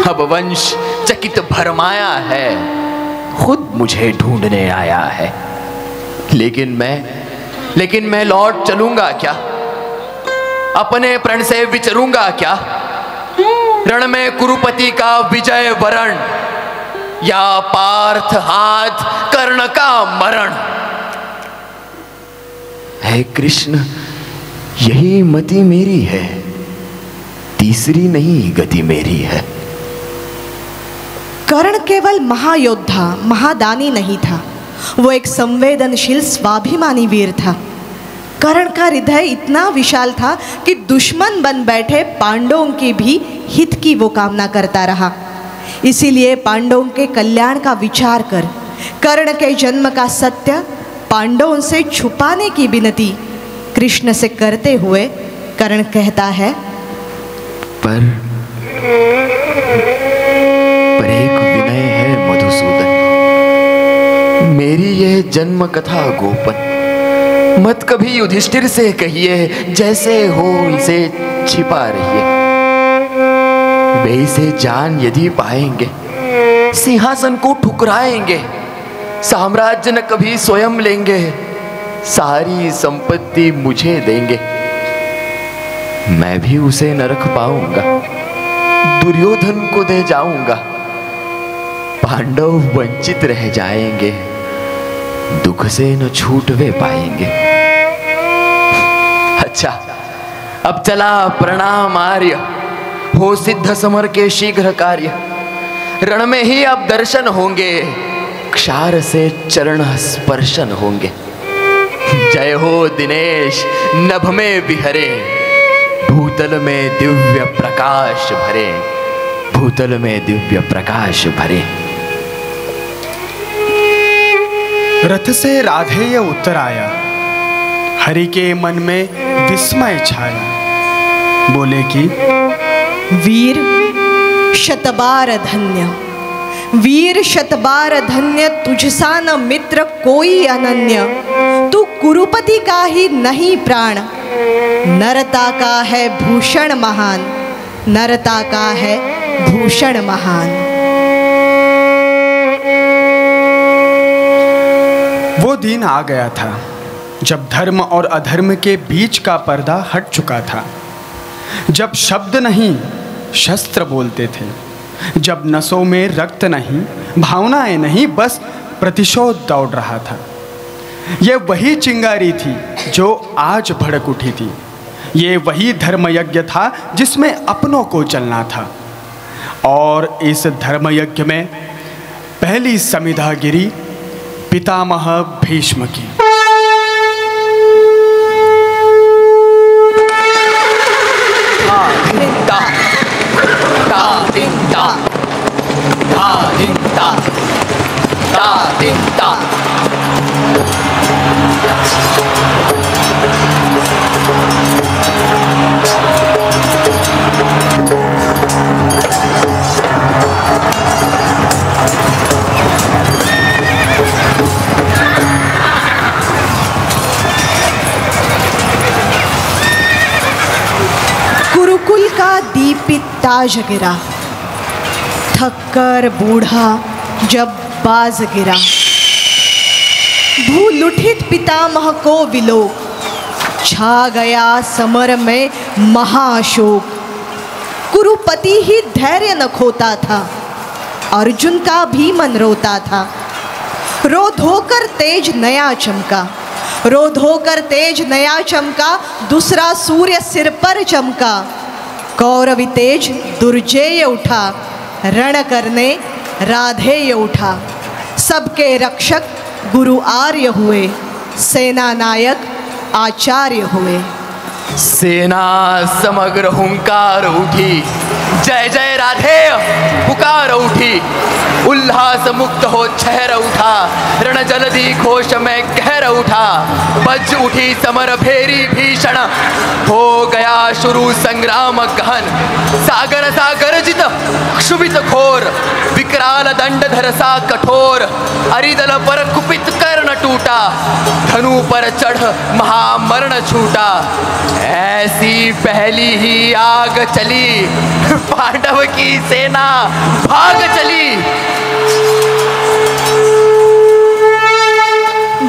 अब वंश चकित भरमाया है, खुद मुझे ढूंढने आया है। लेकिन मैं लौट चलूंगा क्या? अपने प्रण से विचरूंगा क्या? रण में कुरुपति का विजय वरण, या पार्थ हाथ कर्ण का मरण। हे कृष्ण, यही मति मेरी है, तीसरी नहीं गति मेरी है। कर्ण केवल महायोद्धा, महादानी नहीं था, वो एक संवेदनशील स्वाभिमानी वीर था। कर्ण का हृदय इतना विशाल था कि दुश्मन बन बैठे पांडवों की भी हित की वो कामना करता रहा। इसीलिए पांडवों के कल्याण का विचार कर कर्ण के जन्म का सत्य पांडवों से छुपाने की विनती कृष्ण से करते हुए कर्ण कहता है, पर एक विनय है मधुसूदन, मेरी यह जन्म कथा गोपन मत कभी युधिष्ठिर से कहिए, जैसे हो इसे छिपा रहिए। वे इसे जान यदि पाएंगे, सिंहासन को ठुकराएंगे। साम्राज्य न कभी स्वयं लेंगे, सारी संपत्ति मुझे देंगे। मैं भी उसे न रख पाऊंगा, दुर्योधन को दे जाऊंगा। पांडव वंचित रह जाएंगे, दुख से न छूट वे पाएंगे। अच्छा, अब चला प्रणाम आर्य, हो सिद्ध समर के शीघ्र कार्य। रण में ही अब दर्शन होंगे, क्षार से चरण स्पर्शन होंगे। जय हो दिनेश, नभ में विहरे, भूतल में दिव्य प्रकाश भरे, भूतल में दिव्य प्रकाश भरे। रथ से राधेय उतर आया, हरि के मन में विस्मय छाया। बोले कि वीर शतबार धन्य, वीर शतबार धन्य, तुझसा न मित्र कोई अनन्य। तू कुरुपति का ही नहीं प्राण, नरता का है भूषण महान, नरता का है भूषण महान। वो दिन आ गया था जब धर्म और अधर्म के बीच का पर्दा हट चुका था, जब शब्द नहीं शस्त्र बोलते थे, जब नसों में रक्त नहीं, भावनाएं नहीं, बस प्रतिशोध दौड़ रहा था। ये वही चिंगारी थी जो आज भड़क उठी थी, ये वही धर्मयज्ञ था जिसमें अपनों को जलना था। और इस धर्मयज्ञ में पहली समिधा गिरी पितामह भीष्म की। कुरुकुल का दीपित ताज गिरा, थककर बूढ़ा जब बाज गिरा। भूलुठित पितामह को विलोक, छा गया समर में महाशोक। कुरुपति ही धैर्य न खोता था, अर्जुन का भी मन रोता था। रोध होकर तेज नया चमका, रोध होकर तेज नया चमका, दूसरा सूर्य सिर पर चमका। कौरवी तेज दुर्जेय उठा, रण करने राधेय उठा। सबके रक्षक गुरु आर्य हुए, सेना नायक आचार्य हुए। सेना समग्र हुंकार उठी, जय जय राधेय पुकार उठी। उल्लास मुक्त हो छहर उठा, रण जलधि घोष में कहर उठा। बज उठी समर भेरी भीषण, हो गया शुरू संग्राम गहन। सागर सागर जित क्षुभित घोर, विकराल दंडधर सा कठोर। अरिदल पर कुपित कर्ण टूटा, धनु पर चढ़ महामरण छूटा। ऐसी पहली ही आग चली, पांडव की सेना भाग चली।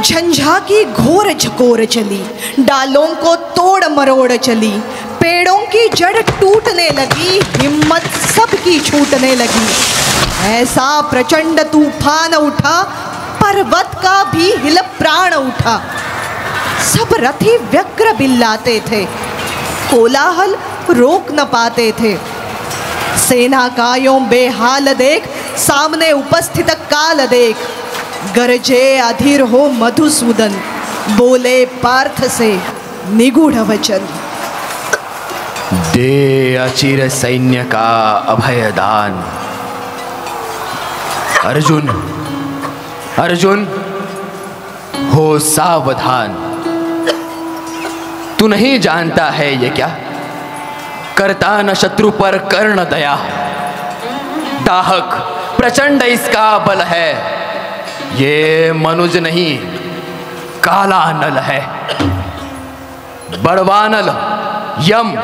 झंझा की घोर झकोर चली, डालों को तोड़ मरोड़ चली। पेड़ों की जड़ टूटने लगी, हिम्मत सबकी छूटने लगी। ऐसा प्रचंड तूफान उठा, पर्वत का भी हिल प्राण उठा। सब रथी व्यग्र बिल्लाते थे, कोलाहल रोक न पाते थे। सेना कायों बेहाल देख, सामने उपस्थित काल देख। गरजे अधीर हो मधुसूदन, बोले पार्थ से निगूढ़ वचन। दे अचिर सैन्य का अभय दान। अर्जुन अर्जुन हो सावधान। तू नहीं जानता है ये क्या, करता न शत्रु पर कर्ण दया। दाहक प्रचंड इसका बल है, ये मनुज नहीं काला नल है। बड़वानल यम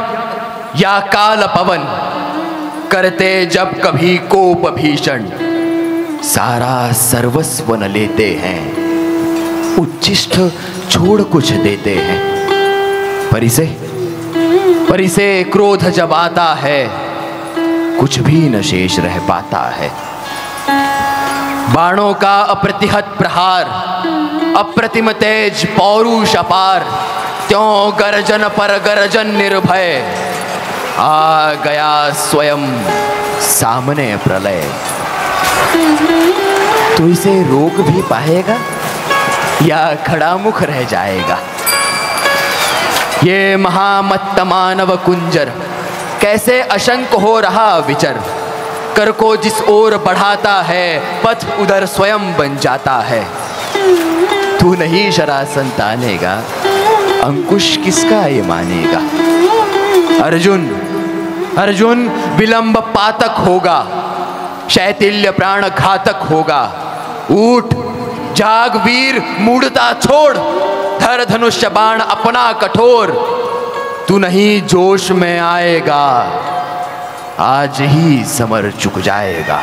या काल पवन, करते जब कभी कोप भीषण। सारा सर्वस्व न लेते हैं, उच्छिष्ट छोड़ कुछ देते हैं। पर इसे क्रोध जब आता है, कुछ भी न शेष रह पाता है। बाणों का अप्रतिहत प्रहार, अप्रतिम तेज पौरुष अपार। त्यों गर्जन पर गर्जन निर्भय, आ गया स्वयं सामने प्रलय। तो इसे रोक भी पाएगा या खड़ा मुख रह जाएगा? ये महामत्त मानव कुंजर, कैसे अशंक हो रहा विचर। कर को जिस ओर बढ़ाता है, पथ उधर स्वयं बन जाता है। तू नहीं शरासन तानेगा, अंकुश किसका ये मानेगा। अर्जुन अर्जुन विलंब पातक होगा, शैथिल्य प्राण घातक होगा। उठ जाग वीर, मूढ़ता छोड़, धर धनुष्य बाण अपना कठोर। तू नहीं जोश में आएगा, आज ही समर चुक जाएगा।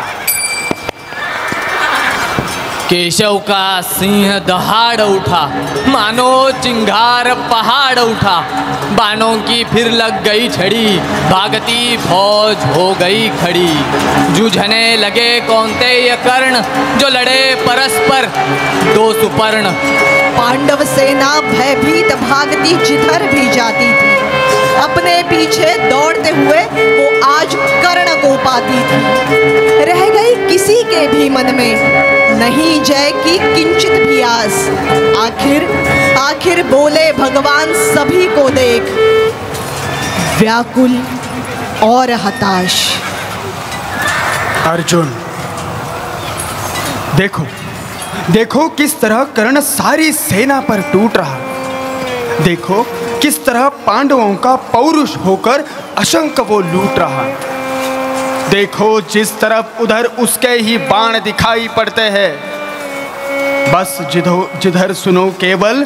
केशव का सिंह दहाड़ उठा, मानो चिंगार पहाड़ उठा। बाणों की फिर लग गई छड़ी, भागती फौज हो गई खड़ी। जूझने लगे कौन्तेय कर्ण, जो लड़े परस्पर दो सुपर्ण। पांडव सेना भयभीत भागती जिधर भी जाती थी, अपने पीछे दौड़ते हुए वो आज कर्ण को पाती थी। रह गई किसी के भी मन में नहीं जय की किंचित भी आस। आखिर बोले भगवान सभी को देख, व्याकुल और हताश। अर्जुन देखो देखो किस तरह कर्ण सारी सेना पर टूट रहा। देखो किस तरह पांडवों का पौरुष होकर अशंक वो लूट रहा। देखो जिस तरफ उधर उसके ही बाण दिखाई पड़ते हैं। बस जिधर सुनो केवल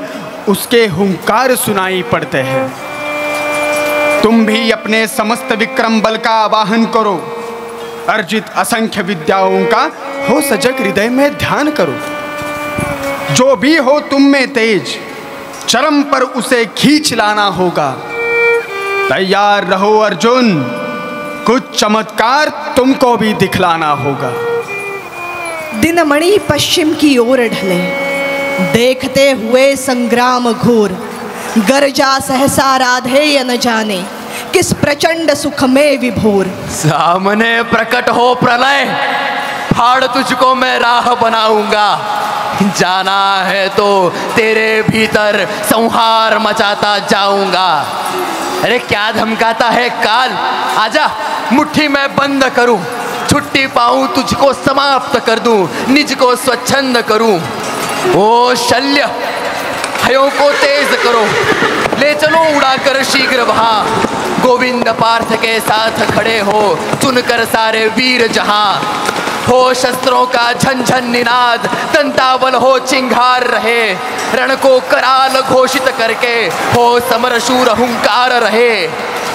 उसके हुंकार सुनाई पड़ते हैं। तुम भी अपने समस्त विक्रम बल का आवाहन करो, अर्जित असंख्य विद्याओं का हो सजग हृदय में ध्यान करो। जो भी हो तुम में तेज, चरम पर उसे खींच लाना होगा। तैयार रहो अर्जुन, कुछ चमत्कार तुमको भी दिखलाना होगा। दिनमणि पश्चिम की ओर ढले, देखते हुए संग्राम घोर। गर्जा सहसा राधेय न जाने, किस प्रचंड सुख में विभोर। सामने प्रकट हो प्रलय, फाड़ तुझको मैं राह बनाऊंगा। जाना है तो तेरे भीतर संहार मचाता जाऊंगा। अरे क्या धमकाता है काल, आजा मुट्ठी में बंद करूं। छुट्टी पाऊं तुझको समाप्त कर दूं, निज को स्वच्छंद करूं। ओ शल्य हयों को तेज करो, ले चलो उड़ाकर शीघ्र वहां। गोविंद पार्थ के साथ खड़े हो, चुनकर सारे वीर जहां। हो शस्त्रों का झंझन निनाद, दंतावल हो चिंगार रहे। रण को कराल घोषित करके हो समर शूर हुंकार रहे।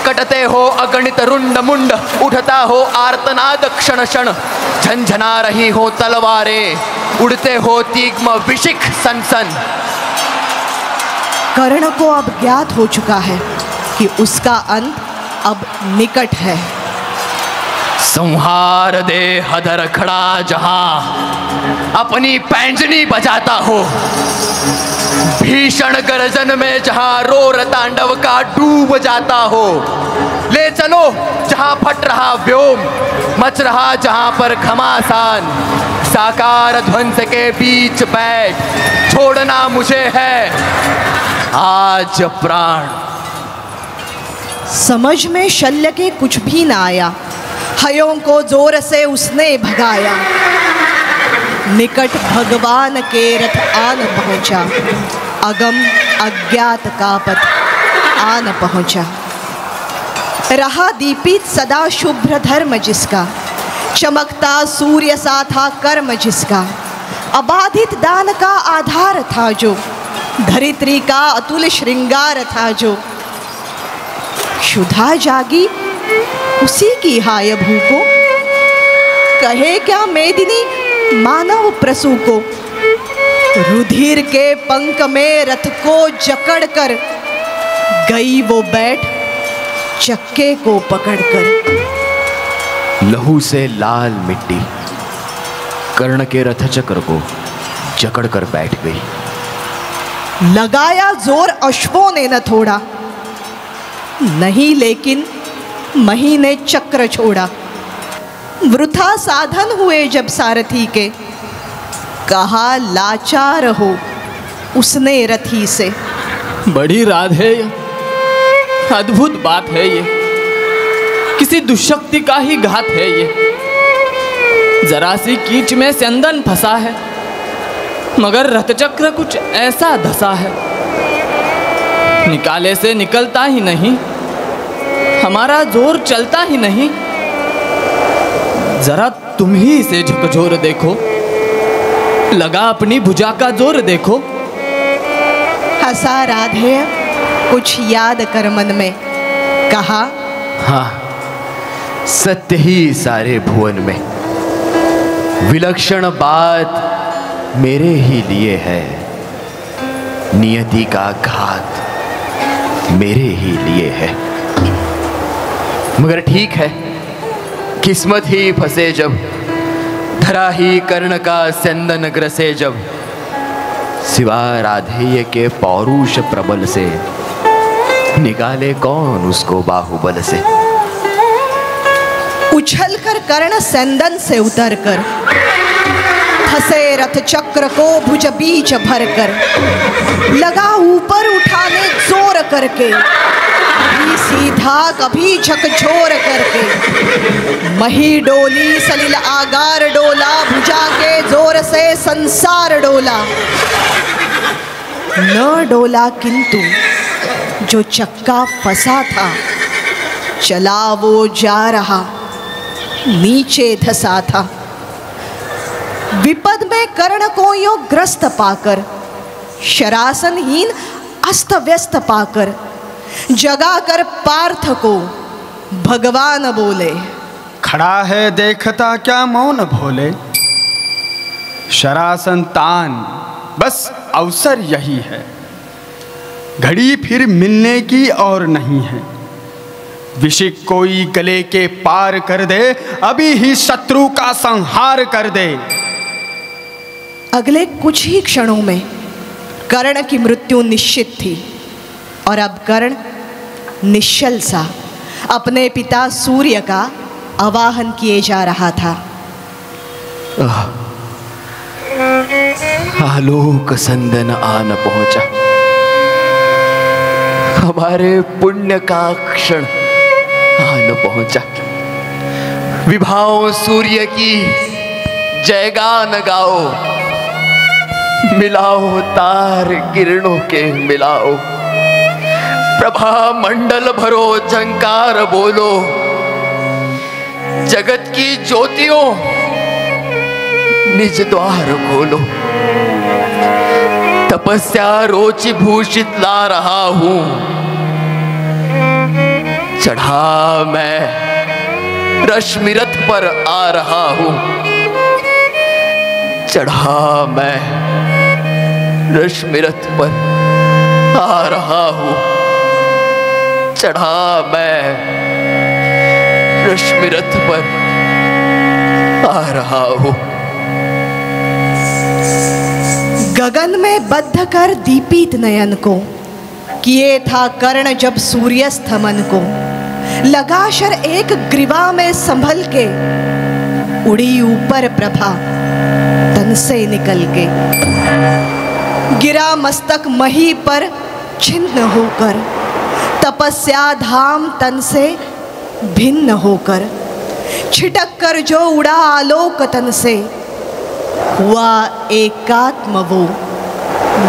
कटते हो अगणित रुंड मुंड, उठता हो आर्तनाद क्षण क्षण। झंझना रही हो तलवारें, उड़ते हो तीक्ष्ण विशिख सन सन। कर्ण को अब ज्ञात हो चुका है कि उसका अंत अब निकट है। संहार दे हदर खड़ा जहां, अपनी पैंजनी बजाता हो। भीषण गर्जन में जहां रोर तांडव का डूब जाता हो। ले चलो जहां फट रहा व्योम, मच रहा जहां पर घमासान। साकार ध्वंस के बीच बैठ, छोड़ना मुझे है आज प्राण। समझ में शल्य के कुछ भी ना आया, हयों को जोर से उसने भगाया। निकट भगवान के रथ आन पहुंचा, अगम अज्ञात का पथ आन पहुंचा। रहा दीपित सदा शुभ्र धर्म जिसका, चमकता सूर्य सा था कर्म जिसका। अबाधित दान का आधार था जो, धरित्री का अतुल श्रृंगार था जो। क्षुधा जागी उसी की हाय भूको, कहे क्या मेदिनी मानव प्रसू को। रुधिर के पंख में रथ को जकड़ कर, गई वो बैठ चक्के को पकड़कर। लहू से लाल मिट्टी कर्ण के रथ चक्र को जकड़ कर बैठ गई। लगाया जोर अश्वों ने न थोड़ा, नहीं लेकिन मही ने चक्र छोड़ा। वृथा साधन हुए जब सारथी के, कहा लाचार हो उसने रथी से। बड़ी राधेय, अद्भुत बात है ये, किसी दुष्शक्ति का ही घात है ये। जरा सी कीच में स्यंदन फंसा है, मगर रथचक्र कुछ ऐसा धसा है, निकाले से निकलता ही नहीं, हमारा जोर चलता ही नहीं। जरा तुम ही इसे झकझोर देखो, लगा अपनी भुजा का जोर देखो। हंसा राधे कुछ याद कर मन में, कहा हाँ, सत्य ही सारे भुवन में, विलक्षण बात मेरे ही लिए है, नियति का घात मेरे ही लिए है। मगर ठीक है, किस्मत ही फंसे जब, धरा ही कर्ण का स्यंदन ग्रसे जब, सिवा राधेय के पौरुष प्रबल से, निकाले कौन उसको बाहुबल से। उछल कर कर्ण स्यंदन से उतर कर, फंसे रथ चक्र को भुज बीच भर कर, लगा ऊपर उठाने जोर करके, कभी सीधा कभी झकझोर करके। मही डोली सलिल आगार डोला, भुजा के जोर से संसार डोला। न डोला किंतु जो चक्का फंसा था, चला वो जा रहा, नीचे धसा था। विपद में कर्ण को यो ग्रस्त पाकर, शरासनहीन अस्त व्यस्त पाकर, जगाकर पार्थ को भगवान बोले, खड़ा है देखता क्या मौन भोले। शरासन तान बस अवसर यही है, घड़ी फिर मिलने की और नहीं है। विशिक कोई गले के पार कर दे, अभी ही शत्रु का संहार कर दे। अगले कुछ ही क्षणों में कर्ण की मृत्यु निश्चित थी, और अब कर्ण निश्चल सा अपने पिता सूर्य का आवाहन किए जा रहा था। आलोक संदन आन पहुंचा, हमारे पुण्य का क्षण आन पहुंचा। विभाओ सूर्य की जयगान गाओ, मिलाओ तार किरणों के मिलाओ। प्रभा मंडल भरो झंकार बोलो, जगत की ज्योतियों निज द्वार खोलो। तपस्या रोचि भूषित ला रहा हूं, चढ़ा मैं रश्मि रथ पर आ रहा हूं। चढ़ा मैं रश्मि रथ पर आ रहा हूं। चढ़ा मैं रश्मि रथ पर आ रहा हूं। गगन में बद्ध कर दीपित नयन को, किए था कर्ण जब सूर्यास्त मन को। लगा शर एक ग्रीवा में संभल के, उड़ी ऊपर प्रभा तन से निकल के। गिरा मस्तक मही पर छिन्न होकर, तपस्या धाम तन से भिन्न होकर। छिटक कर जो उड़ा आलोक तन से, हुआ एकात्म वो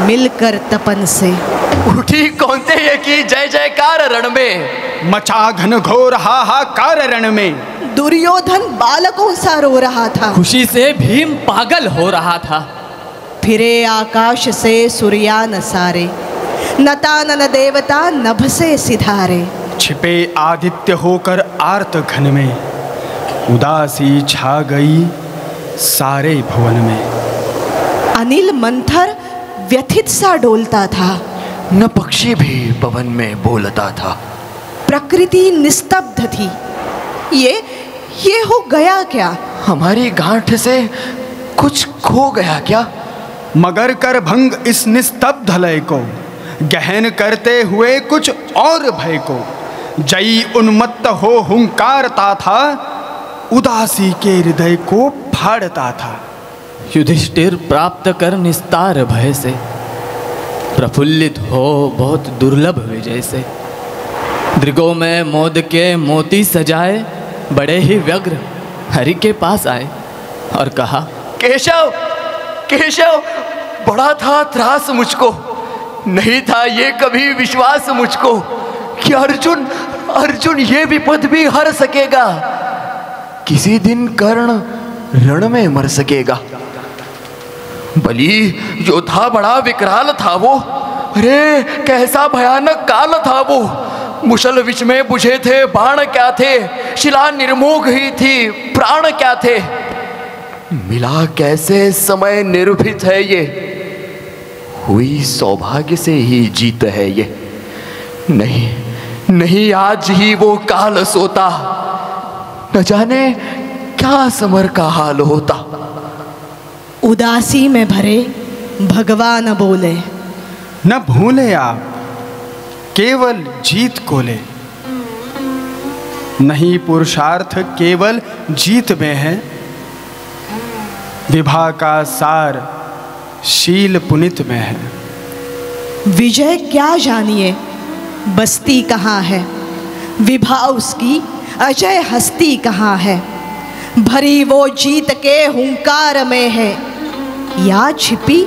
मिलकर तपन से। उठी कौन्तेय की जय जयकार रण में, मचा घन घोर हाहाकार रण में। दुर्योधन बालकों सा रो रहा था, खुशी से भीम पागल हो रहा था। फिरे आकाश से सूर्यान सारे, नतानन देवता नभ से सिधारे। छिपे आदित्य होकर आर्त घन में, उदासी छा गई सारे भुवन में। अनिल मंथर व्यथित सा डोलता था, न पक्षी भी पवन में बोलता था। प्रकृति निस्तब्ध थी। ये हो गया क्या? हमारी गांठ से कुछ खो गया क्या? मगर कर भंग इस निस्तब्ध लय को, गहन करते हुए कुछ और भय को। जई उन्मत्त हो हुंकारता था, उदासी के हृदय को फाड़ता था। युधिष्ठिर प्राप्त कर निस्तार भय से, प्रफुल्लित हो बहुत दुर्लभ विजय से। दृगों में मोद के मोती सजाए, बड़े ही व्यग्र हरि के पास आए और कहा, केशव केशव बड़ा था त्रास मुझको, नहीं था ये कभी विश्वास मुझको कि अर्जुन ये विपद भी हर सकेगा, किसी दिन कर्ण रण में मर सकेगा। बलि योद्धा बड़ा विकराल था वो, अरे कैसा भयानक काल था वो। मुशल विच में बुझे थे बाण क्या थे, शिला निर्मोह ही थी प्राण क्या थे। मिला कैसे समय निर्भीत है ये, हुई सौभाग्य से ही जीत है ये। नहीं आज ही वो काल सोता, न जाने क्या समर का हाल होता। उदासी में भरे भगवान बोले, न भूले आप केवल जीत को ले, नहीं पुरुषार्थ केवल जीत में है। विभा का सार शील पुनित में है। विजय क्या जानिए बस्ती कहाँ है, विभा उसकी अजय हस्ती कहाँ है। भरी वो जीत के हुंकार में है, या छिपी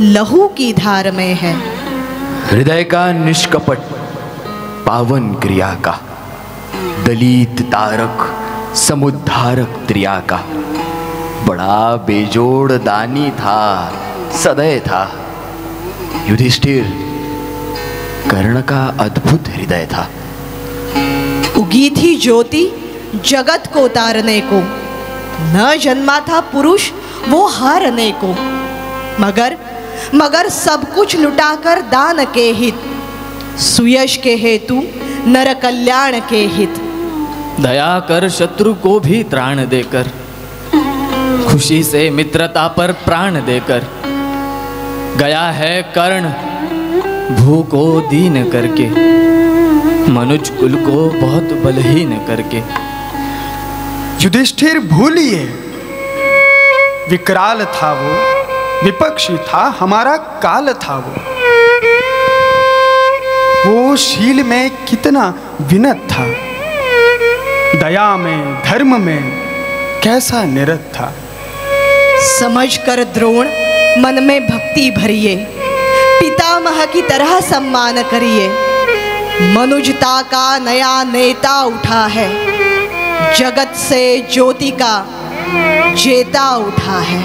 लहू की धार में है। हृदय का निष्कपट पावन क्रिया का, दलित तारक समुद्धारक त्रिया का। बड़ा बेजोड़ दानी था सदैव था युधिष्ठिर, कर्ण का अद्भुत हृदय था। उगी थी ज्योति जगत को तारने को, न जन्मा था पुरुष वो हारने को। मगर सब कुछ लुटाकर दान के हित, सुयश के हेतु नर कल्याण के हित। दया कर शत्रु को भी त्राण देकर, खुशी से मित्रता पर प्राण देकर। गया है कर्ण भू को दीन करके, मनुज कुल को बहुत बलहीन करके। युधिष्ठिर भूलिए, विकराल था वो, विपक्षी था हमारा काल था वो शील में कितना विनत था, दया में धर्म में कैसा निरत था। समझ कर द्रोण मन में भक्ति भरिए, पितामह की तरह सम्मान करिए। मनुजता का नया नेता उठा है, जगत से ज्योति का जेता उठा है।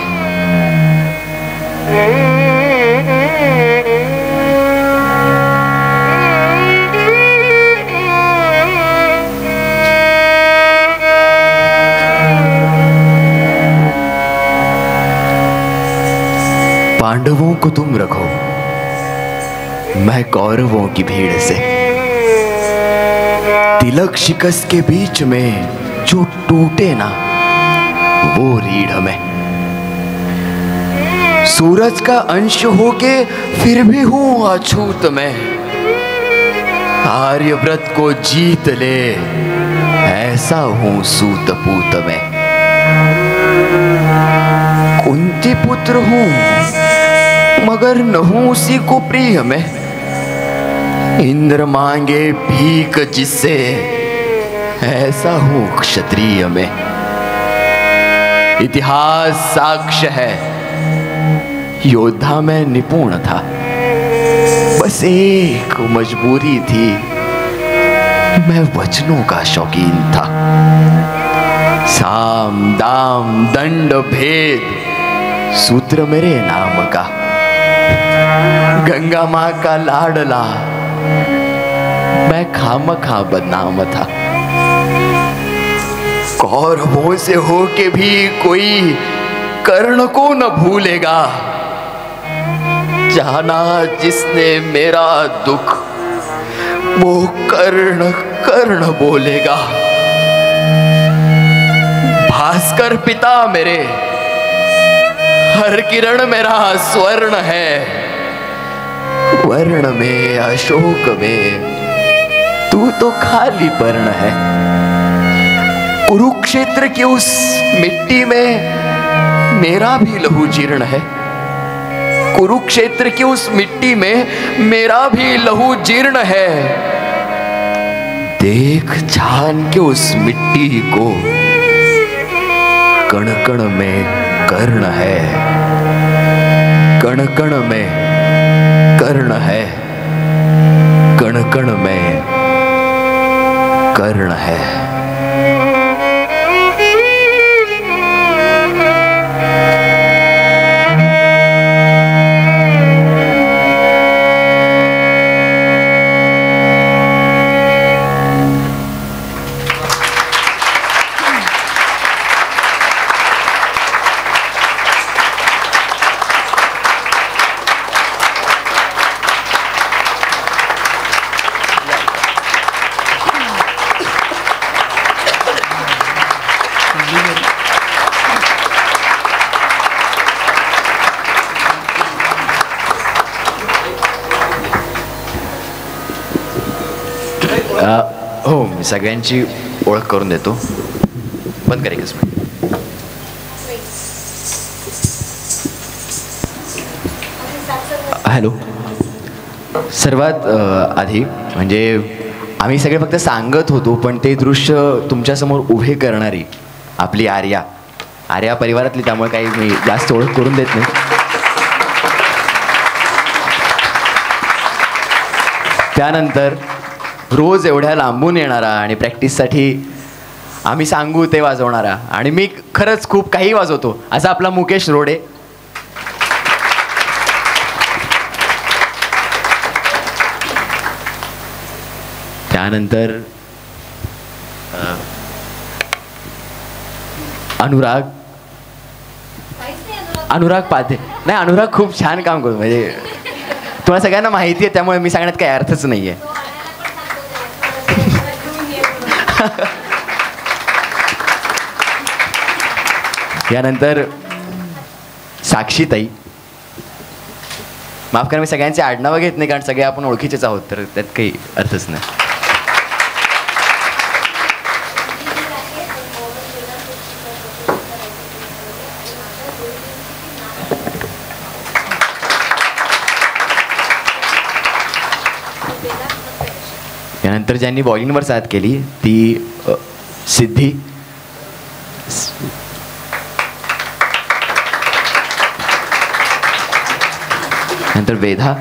पांडवों को तुम रखो, मैं कौरवों की भीड़ से। तिलक शिकस्त के बीच में जो टूटे ना वो रीढ़ में। सूरज का अंश होके फिर भी हूं अछूत में, आर्यव्रत को जीत ले ऐसा हूं सूत पूत में। कुंती पुत्र हूं मगर न हूं उसी को प्रिय में। इंद्र मांगे भीख जिससे ऐसा हूं क्षत्रिय में। इतिहास साक्ष्य है योद्धा में निपुण था, बस एक मजबूरी थी मैं वचनों का शौकीन था। साम दाम दंड भेद सूत्र मेरे नाम का। गंगा माँ का लाडला मैं खामखा बदनाम था। कौरवों से होके भी कोई कर्ण को न भूलेगा। जाना जिसने मेरा दुख वो कर्ण कर्ण बोलेगा। भास्कर पिता मेरे, हर किरण मेरा स्वर्ण है। वर्ण में अशोक में तू तो खाली पर्ण है। कुरुक्षेत्र की उस मिट्टी में मेरा भी लहू जीर्ण है। कुरुक्षेत्र की उस मिट्टी में मेरा भी लहू जीर्ण है। देख छान के उस मिट्टी को, कण कण में कर्ण है। कण कण में कर्ण है, कण कण में कर्ण है। हो, मी सगळ्यांची ओळख करून देतो. बंद कर एकच मिनिट. हॅलो. सर्वात आधी म्हणजे आम्ही सगळे फक्त सांगत होतो, पण ते दृश्य तुमच्यासमोर उभे करणारी आपली आर्या परिवारातली, त्यामुळे काही मी जास्त ओळख करून देत नाही. त्यानंतर रोज एवढ्या लांबून येणारा आणि प्रॅक्टिससाठी आम्ही सांगू ते वाजवणारा, आणि मी खरंच खूप काही वाजवतो, असा आपला मुकेश रोडे. त्यानंतर अनुराग पाध्ये. नाही, अनुराग खूप छान काम करतो, म्हणजे तुम्हाला सगळ्यांना माहिती आहे, त्यामुळे मी सांगण्यात काही अर्थच नाही आहे. यानंतर साक्षीताई. माफ करा, मी सगळ्यांचे आडनावं घेत नाही, कारण सगळे आपण ओळखीचेच आहोत, तर त्यात काही अर्थच नाही. यानंतर ज्यांनी बॉलिंगवर साथ केली ती सिद्धी. नंतर वेदा.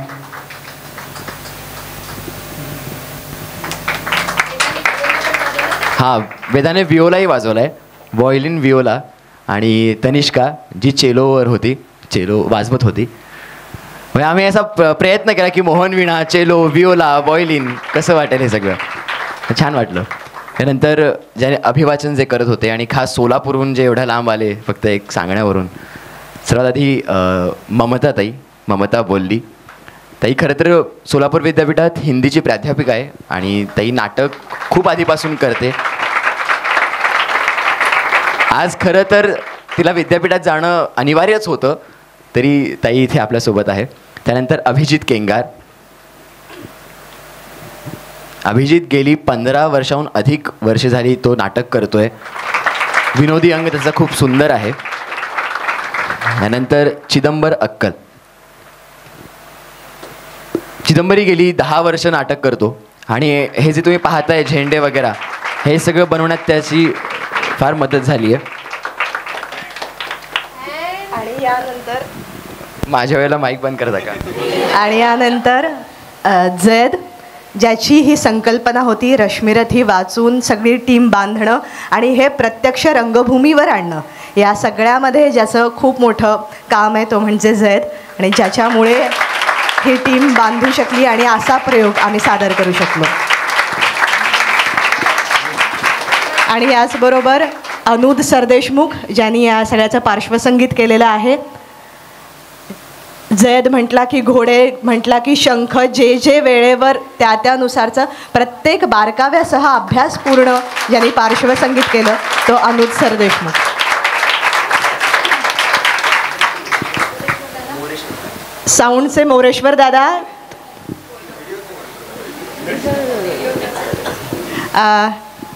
हा, वेदाने विओलाही वाजवलाय, व्हायोलिन विओला. आणि तनिष्का जी चेलोवर होती, चेलो वाजवत होती. म्हणजे आम्ही असा प्रयत्न केला की मोहन वीणा, चेलो, विओला, व्हायोलिन कसं वाटेल हे सगळं. छान वाटलं. त्यानंतर ज्याने अभिवाचन जे करत होते, आणि खास सोलापूरहून जे एवढ्या लांब आले फक्त एक सांगण्यावरून, सर्वात आधी ममता बोलली. ताई खरं तर सोलापूर विद्यापीठात हिंदीची प्राध्यापिका आहे, आणि ताई नाटक खूप आधीपासून करते. आज खरं तर तिला विद्यापीठात जाणं अनिवार्यच होतं, तरी ताई इथे आपल्यासोबत आहे. त्यानंतर अभिजित केंगार. अभिजित गेली 15 वर्षाहून अधिक वर्षे झाली तो नाटक करतोय. विनोदी अंग त्याचा खूप सुंदर आहे. त्यानंतर चिदंबर अक्कल. चिदंबरी गेली 10 वर्ष नाटक करतो, आणि हे जे तुम्ही पाहताय झेंडे वगैरे हे सगळं बनवण्यात त्याची फार मदत झाली आहे. आणि यानंतर माझ्या वेळेला माईक बंद करता का. आणि यानंतर जैद, ज्याची ही संकल्पना होती रश्मिरथी वाचून सगळी टीम बांधणं आणि हे प्रत्यक्ष रंगभूमीवर आणणं. या सगळ्यामध्ये ज्याचं खूप मोठं काम आहे तो म्हणजे जैद, आणि ज्याच्यामुळे ही टीम बांधू शकली आणि असा प्रयोग आम्ही सादर करू शकलो. आणि याचबरोबर अनुद सरदेशमुख, ज्यांनी या सगळ्याचं पार्श्वसंगीत केलेलं आहे. जैद म्हटला की घोडे, म्हटला की शंख, जे वेळेवर त्यानुसारचं प्रत्येक बारकाव्यासह अभ्यासपूर्ण ज्यांनी पार्श्वसंगीत केलं तो अनुद सरदेशमुख. साऊंडचे मोरेश्वर दादा.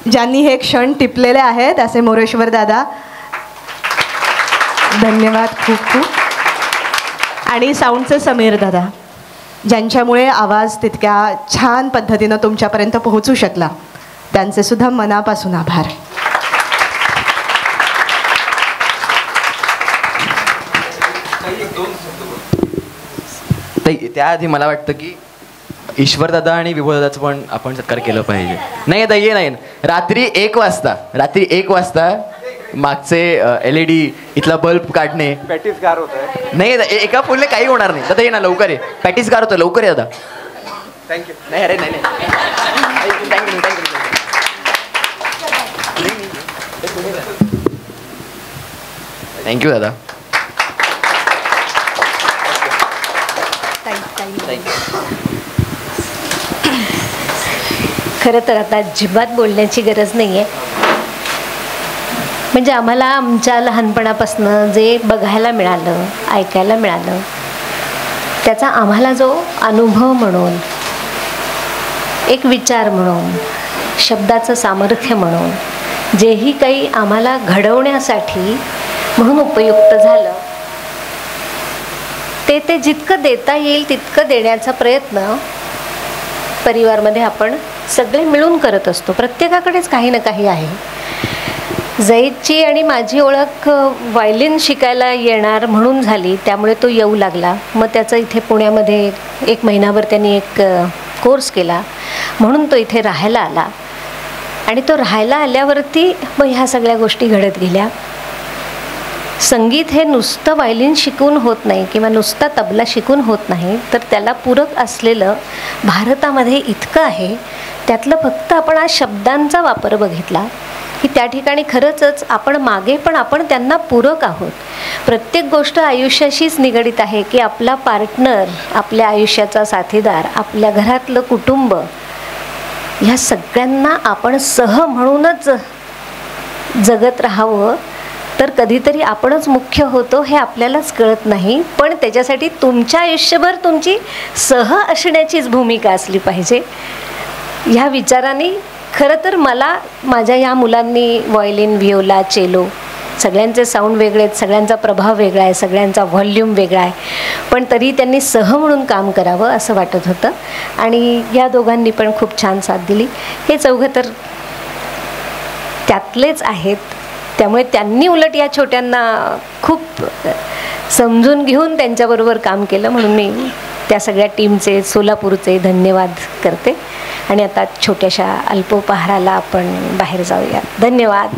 ज्यांनी हे क्षण टिपलेले आहेत असे मोरेश्वर दादा, धन्यवाद खूप खूप. आणि साऊंडचे समीर दादा, ज्यांच्यामुळे आवाज तितक्या छान पद्धतीनं तुमच्यापर्यंत पोहोचू शकला, त्यांचे सुद्धा मनापासून आभार. तर त्याआधी मला वाटतं की ईश्वरदादा आणि विभूदादाचं पण आपण सत्कार केलं पाहिजे. नाही आता ये नाही, रात्री 1 वाजता मागचे LED इथला बल्ब काढणे. पॅटीस गार होत आहे. नाही एका फुलने काही होणार नाही. दादा ये ना लवकर ये, पॅटीस गार होतं, लवकर ये दादा. थँक्यू. नाही अरे नाही थँक्यू दादा. खरं तर आता अजिबात बोलण्याची गरज नाही आहे. म्हणजे आम्हाला आमच्या लहानपणापासून जे बघायला मिळालं, ऐकायला मिळालं, त्याचा आम्हाला जो अनुभव म्हणून, एक विचार म्हणून, शब्दाचं सामर्थ्य म्हणून, जेही काही आम्हाला घडवण्यासाठी म्हणून उपयुक्त झालं, ते जितकं देता येईल तितकं देण्याचा प्रयत्न परिवारमध्ये आपण सगळे मिळून करत असतो. प्रत्येकाकडेच काही ना काही आहे. जैदची आणि माझी ओळख व्हायलिन शिकायला येणार म्हणून झाली, त्यामुळे तो येऊ लागला. मग त्याचं इथे पुण्यामध्ये 1 महिनाभर त्यांनी एक कोर्स केला, म्हणून तो इथे राहायला आला. आणि तो राहायला आल्यावरती मग ह्या सगळ्या गोष्टी घडत गेल्या. संगीत हे नुसतं व्हायलिन शिकून होत नाही किंवा नुसता तबला शिकून होत नाही, तर त्याला पूरक असलेलं भारतामध्ये इतकं आहे. त्यातलं फक्त आपण आज शब्दांचा वापर बघितला की त्या ठिकाणी खरंच आपण मागे पण आपण त्यांना पूरक आहोत. प्रत्येक गोष्ट आयुष्याशीच निगडीत आहे की आपला पार्टनर, आपल्या आयुष्याचा साथीदार, आपल्या घरातलं कुटुंब, ह्या सगळ्यांना आपण सह म्हणूनच जगत राहावं. तर कधीतरी आपणच मुख्य होतो हे आपल्यालाच कळत नाही. पण त्याच्यासाठी तुमच्या आयुष्यभर तुमची सह असण्याचीच भूमिका असली पाहिजे. ह्या विचाराने खरं तर मला माझ्या या मुलांनी व्हायलिन, व्हिओला, चेलो सगळ्यांचे साऊंड वेगळे आहेत, सगळ्यांचा प्रभाव वेगळा आहे, सगळ्यांचा व्हॉल्यूम वेगळा आहे, पण तरी त्यांनी सह म्हणून काम करावं असं वाटत होतं. आणि या दोघांनी पण खूप छान साथ दिली. हे चौघं तर त्यातलेच आहेत. त्यामुळे त्यांनी उलट या छोट्यांना खूप समजून घेऊन त्यांच्याबरोबर काम केलं. म्हणून मी त्या सगळ्या टीमचे, सोलापूरचे धन्यवाद करते. आणि आता छोट्याशा अल्पोपहाराला आपण बाहेर जाऊया. धन्यवाद.